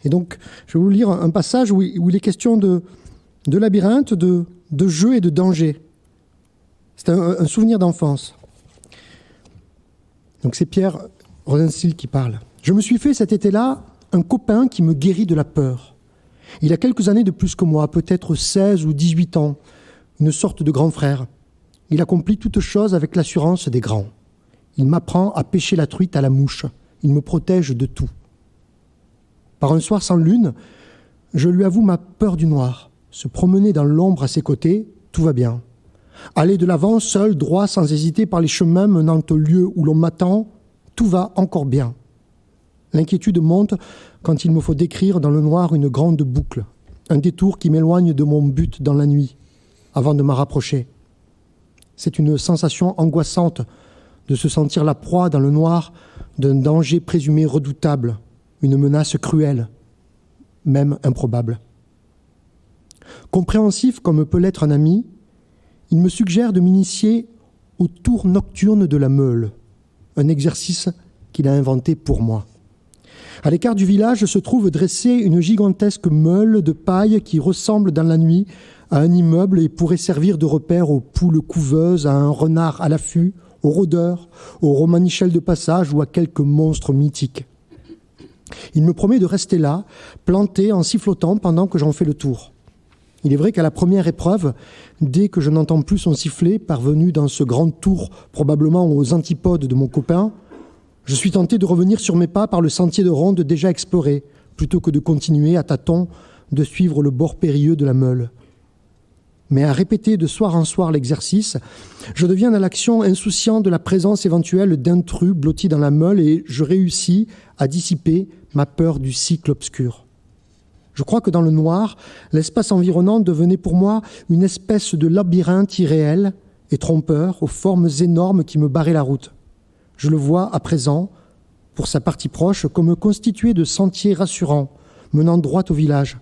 Et donc, je vais vous lire un passage où il est question de labyrinthe, de jeu et de danger. C'est un souvenir d'enfance. Donc c'est Pierre Rosenstiel qui parle. « Je me suis fait cet été-là un copain qui me guérit de la peur. Il a quelques années de plus que moi, peut-être 16 ou 18 ans, une sorte de grand frère. Il accomplit toutes choses avec l'assurance des grands. Il m'apprend à pêcher la truite à la mouche. Il me protège de tout. Par un soir sans lune, je lui avoue ma peur du noir. Se promener dans l'ombre à ses côtés, tout va bien. Aller de l'avant, seul, droit, sans hésiter par les chemins menant au lieu où l'on m'attend, tout va encore bien. L'inquiétude monte quand il me faut décrire dans le noir une grande boucle, un détour qui m'éloigne de mon but dans la nuit, avant de m'en rapprocher. C'est une sensation angoissante de se sentir la proie dans le noir d'un danger présumé redoutable, une menace cruelle, même improbable. Compréhensif comme peut l'être un ami, il me suggère de m'initier au tour nocturne de la Meule, un exercice qu'il a inventé pour moi. À l'écart du village se trouve dressée une gigantesque meule de paille qui ressemble dans la nuit à un immeuble et pourrait servir de repère aux poules couveuses, à un renard à l'affût, aux rôdeurs, aux romanichels de passage ou à quelques monstres mythiques. Il me promet de rester là, planté en sifflotant pendant que j'en fais le tour. Il est vrai qu'à la première épreuve, dès que je n'entends plus son sifflet, parvenu dans ce grand tour, probablement aux antipodes de mon copain, je suis tenté de revenir sur mes pas par le sentier de ronde déjà exploré, plutôt que de continuer à tâtons de suivre le bord périlleux de la Meule. Mais à répéter de soir en soir l'exercice, je deviens dans l'action insouciant de la présence éventuelle d'intrus blottis dans la Meule et je réussis à dissiper ma peur du cycle obscur. Je crois que dans le noir, l'espace environnant devenait pour moi une espèce de labyrinthe irréel et trompeur aux formes énormes qui me barraient la route. Je le vois à présent, pour sa partie proche, comme constitué de sentiers rassurants, menant droit au village.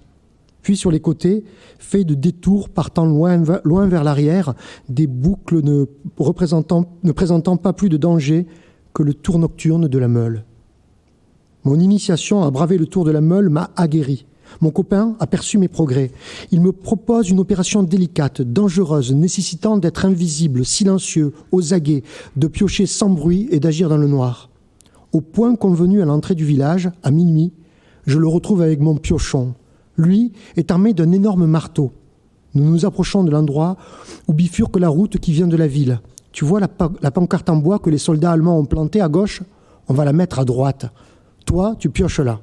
Puis sur les côtés, fait de détours partant loin vers l'arrière, des boucles ne présentant pas plus de danger que le tour nocturne de la Meule. Mon initiation à braver le tour de la Meule m'a aguerri. Mon copain aperçut mes progrès. Il me propose une opération délicate, dangereuse, nécessitant d'être invisible, silencieux, aux aguets, de piocher sans bruit et d'agir dans le noir. Au point convenu à l'entrée du village, à minuit, je le retrouve avec mon piochon. Lui est armé d'un énorme marteau. Nous nous approchons de l'endroit où bifurque la route qui vient de la ville. Tu vois la pancarte en bois que les soldats allemands ont plantée à gauche ? On va la mettre à droite. Toi, tu pioches là.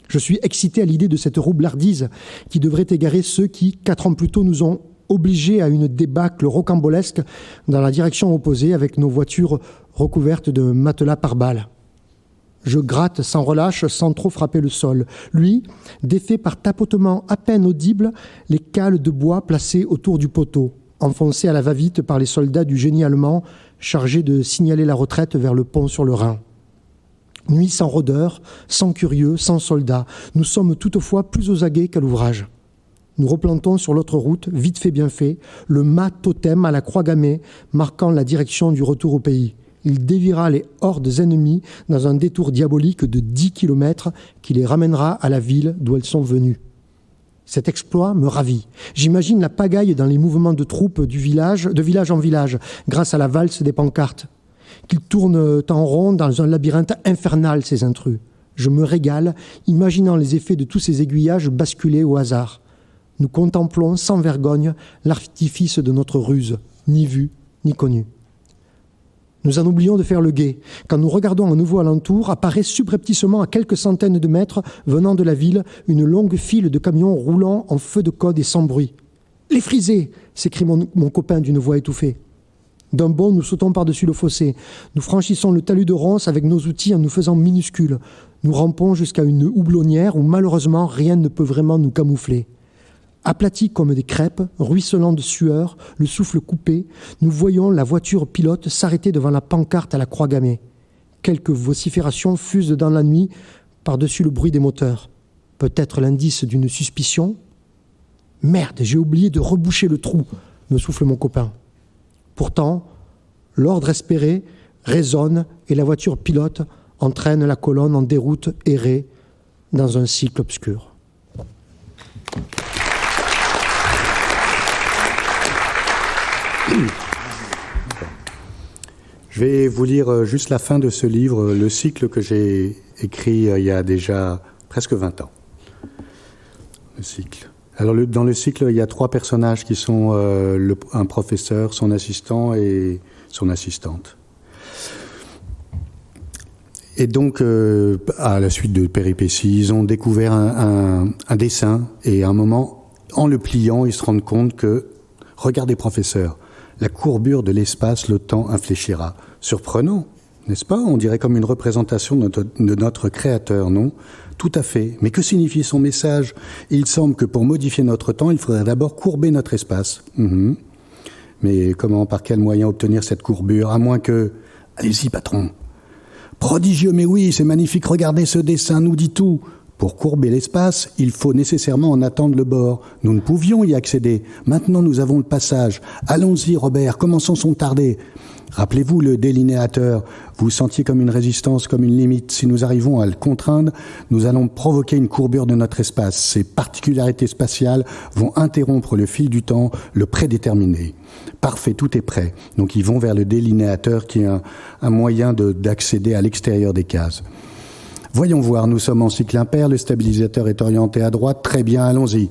Je suis excité à l'idée de cette roublardise qui devrait égarer ceux qui, 4 ans plus tôt, nous ont obligés à une débâcle rocambolesque dans la direction opposée avec nos voitures recouvertes de matelas par balles. Je gratte sans relâche, sans trop frapper le sol. Lui défait par tapotements à peine audibles les cales de bois placées autour du poteau, enfoncées à la va-vite par les soldats du génie allemand chargés de signaler la retraite vers le pont sur le Rhin. Nuit sans rôdeurs, sans curieux, sans soldats. Nous sommes toutefois plus aux aguets qu'à l'ouvrage. Nous replantons sur l'autre route, vite fait bien fait, le mât totem à la croix gammée, marquant la direction du retour au pays. Il déviera les hordes ennemies dans un détour diabolique de 10 kilomètres qui les ramènera à la ville d'où elles sont venues. Cet exploit me ravit. J'imagine la pagaille dans les mouvements de troupes de village en village, grâce à la valse des pancartes. Qu'ils tournent en rond dans un labyrinthe infernal, ces intrus. Je me régale, imaginant les effets de tous ces aiguillages basculés au hasard. Nous contemplons sans vergogne l'artifice de notre ruse, ni vu, ni connu. Nous en oublions de faire le guet. Quand nous regardons à nouveau alentour, apparaît subrepticement à quelques centaines de mètres, venant de la ville, une longue file de camions roulant en feu de code et sans bruit. « Les frisés !» s'écrie mon copain d'une voix étouffée. D'un bond, nous sautons par-dessus le fossé. Nous franchissons le talus de ronces avec nos outils en nous faisant minuscules. Nous rampons jusqu'à une houblonnière où malheureusement rien ne peut vraiment nous camoufler. Aplatis comme des crêpes, ruisselant de sueur, le souffle coupé, nous voyons la voiture pilote s'arrêter devant la pancarte à la croix gammée. Quelques vociférations fusent dans la nuit par-dessus le bruit des moteurs. Peut-être l'indice d'une suspicion ? Merde, j'ai oublié de reboucher le trou, me souffle mon copain. Pourtant, l'ordre espéré résonne et la voiture pilote entraîne la colonne en déroute errée dans un cycle obscur. Je vais vous lire juste la fin de ce livre, le cycle que j'ai écrit il y a déjà presque 20 ans. Le cycle. Alors dans le cycle, il y a 3 personnages qui sont un professeur, son assistant et son assistante. Et donc, à la suite de péripéties, ils ont découvert un dessin et à un moment, en le pliant, ils se rendent compte que, regardez professeur, la courbure de l'espace, le temps infléchira. Surprenant, n'est-ce pas ? On dirait comme une représentation de notre créateur, non ? Tout à fait. Mais que signifie son message ? Il semble que pour modifier notre temps, il faudrait d'abord courber notre espace. Mais comment, par quel moyen obtenir cette courbure ? À moins que... Allez-y, patron. Prodigieux, mais oui, c'est magnifique, regardez ce dessin, nous dit tout. Pour courber l'espace, il faut nécessairement en attendre le bord. Nous ne pouvions y accéder. Maintenant, nous avons le passage. Allons-y, Robert, commençons sans tarder. Rappelez-vous le délinéateur. Vous sentiez comme une résistance, comme une limite. Si nous arrivons à le contraindre, nous allons provoquer une courbure de notre espace. Ces particularités spatiales vont interrompre le fil du temps, le prédéterminer. Parfait, tout est prêt. Donc ils vont vers le délinéateur qui est un moyen d'accéder à l'extérieur des cases. Voyons voir, nous sommes en cycle impair, le stabilisateur est orienté à droite, très bien, allons-y.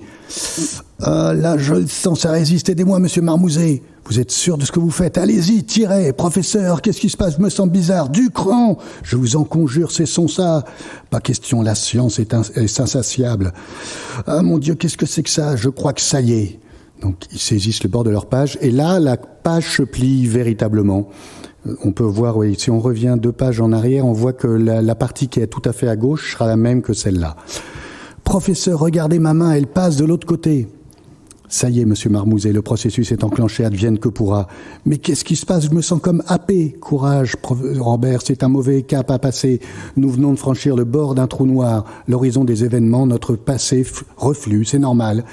Là, je sens ça résiste, aidez-moi, monsieur Marmouzet. Vous êtes sûr de ce que vous faites ? Allez-y, tirez. Professeur, qu'est-ce qui se passe ? Je me sens bizarre. Du cran. Je vous en conjure, cessons ça. Pas question, la science est insatiable. Ah mon Dieu, qu'est-ce que c'est que ça ? Je crois que ça y est. Donc, ils saisissent le bord de leur page, et là, la page se plie véritablement. On peut voir, oui, si on revient 2 pages en arrière, on voit que la partie qui est tout à fait à gauche sera la même que celle-là. Professeur, regardez ma main, elle passe de l'autre côté. Ça y est, monsieur Marmouzet, le processus est enclenché, advienne que pourra. Mais qu'est-ce qui se passe ? Je me sens comme happé. Courage, Robert, c'est un mauvais cap à passer. Nous venons de franchir le bord d'un trou noir, l'horizon des événements, notre passé reflue, c'est normal.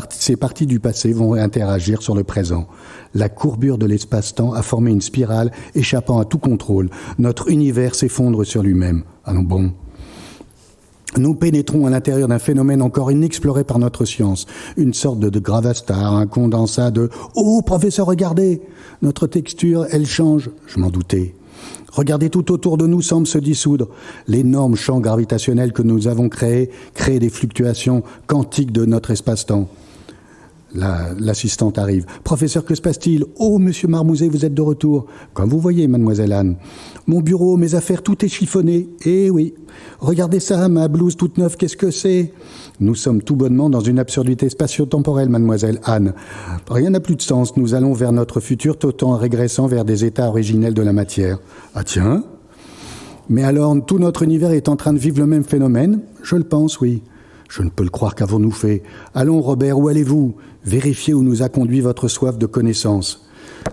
Ces parties du passé vont interagir sur le présent. La courbure de l'espace-temps a formé une spirale échappant à tout contrôle. Notre univers s'effondre sur lui-même. Allons bon. Nous pénétrons à l'intérieur d'un phénomène encore inexploré par notre science. Une sorte de gravastar, un condensat de « Oh, professeur, regardez !» Notre texture, elle change. Je m'en doutais. Regardez, tout autour de nous semble se dissoudre. L'énorme champ gravitationnel que nous avons créé crée des fluctuations quantiques de notre espace-temps. L'assistante arrive. « Professeur, que se passe-t-il ? Oh, monsieur Marmouzet, vous êtes de retour. » Comme vous voyez, mademoiselle Anne. « Mon bureau, mes affaires, tout est chiffonné. » « Eh oui. Regardez ça, ma blouse toute neuve, qu'est-ce que c'est ?» Nous sommes tout bonnement dans une absurdité spatio-temporelle, mademoiselle Anne. Rien n'a plus de sens. Nous allons vers notre futur tout en régressant vers des états originels de la matière. Ah tiens. Mais alors, tout notre univers est en train de vivre le même phénomène ? Je le pense, oui. Je ne peux le croire, qu'avons-nous fait ? Allons, Robert, où allez-vous ? Vérifiez où nous a conduit votre soif de connaissance.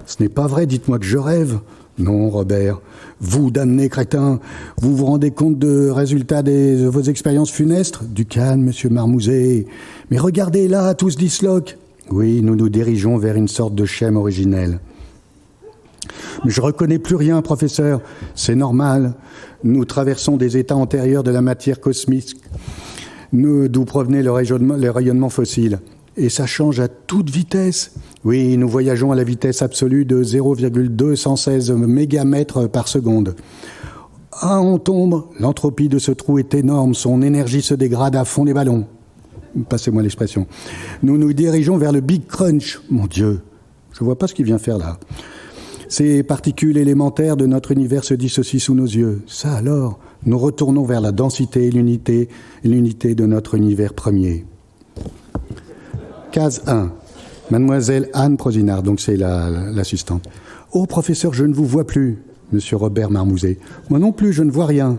Ce n'est pas vrai, dites-moi que je rêve. Non, Robert. Vous, damné crétin, vous vous rendez compte de résultats de vos expériences funestes ? Du calme, monsieur Marmouzet. Mais regardez là, tout se disloque. Oui, nous nous dirigeons vers une sorte de schème originel. Mais je reconnais plus rien, professeur. C'est normal. Nous traversons des états antérieurs de la matière cosmique, d'où provenait le rayonnement fossile. Et ça change à toute vitesse. Oui, nous voyageons à la vitesse absolue de 0,216 mégamètres par seconde. Ah, on tombe. L'entropie de ce trou est énorme. Son énergie se dégrade à fond des ballons. passez-moi l'expression. Nous nous dirigeons vers le Big Crunch. Mon Dieu, je ne vois pas ce qu'il vient faire là. Ces particules élémentaires de notre univers se dissocient sous nos yeux. Ça alors, nous retournons vers la densité et l'unité de notre univers premier. Case 1. Mademoiselle Anne Prosinard, donc c'est l'assistante. Oh, professeur, je ne vous vois plus. Monsieur Robert Marmouzet. Moi non plus, je ne vois rien.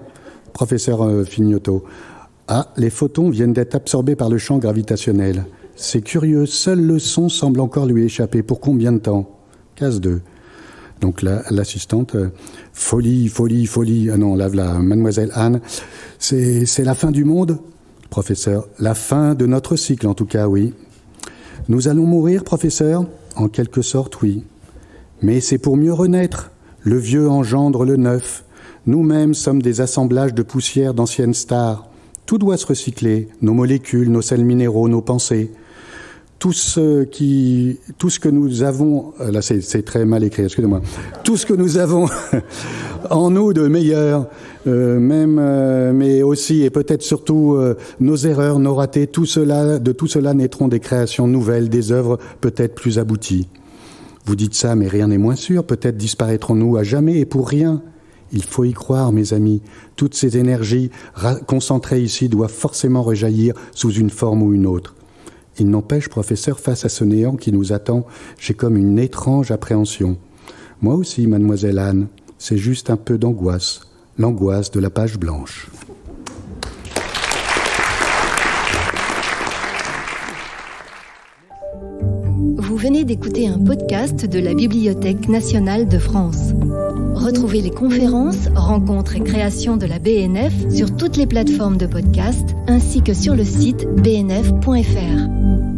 Professeur Fignotto. Ah, les photons viennent d'être absorbés par le champ gravitationnel. C'est curieux, seul le son semble encore lui échapper. Pour combien de temps? Case 2. Donc l'assistante, folie. Ah non, là, mademoiselle Anne, c'est la fin du monde? Professeur, la fin de notre cycle en tout cas, oui. Nous allons mourir, professeur? En quelque sorte, oui. Mais c'est pour mieux renaître. Le vieux engendre le neuf. Nous-mêmes sommes des assemblages de poussière d'anciennes stars. Tout doit se recycler, nos molécules, nos sels minéraux, nos pensées. Tout ce que nous avons, là c'est très mal écrit, excusez-moi, tout ce que nous avons en nous de meilleur, mais aussi et peut-être surtout nos erreurs, nos ratés, de tout cela naîtront des créations nouvelles, des œuvres peut-être plus abouties. Vous dites ça, mais rien n'est moins sûr, peut-être disparaîtrons-nous à jamais et pour rien. Il faut y croire, mes amis. Toutes ces énergies concentrées ici doivent forcément rejaillir sous une forme ou une autre. Il n'empêche, professeur, face à ce néant qui nous attend, j'ai comme une étrange appréhension. Moi aussi, mademoiselle Anne, c'est juste un peu d'angoisse, l'angoisse de la page blanche. Vous venez d'écouter un podcast de la Bibliothèque nationale de France. Retrouvez les conférences, rencontres et créations de la BNF sur toutes les plateformes de podcast ainsi que sur le site bnf.fr.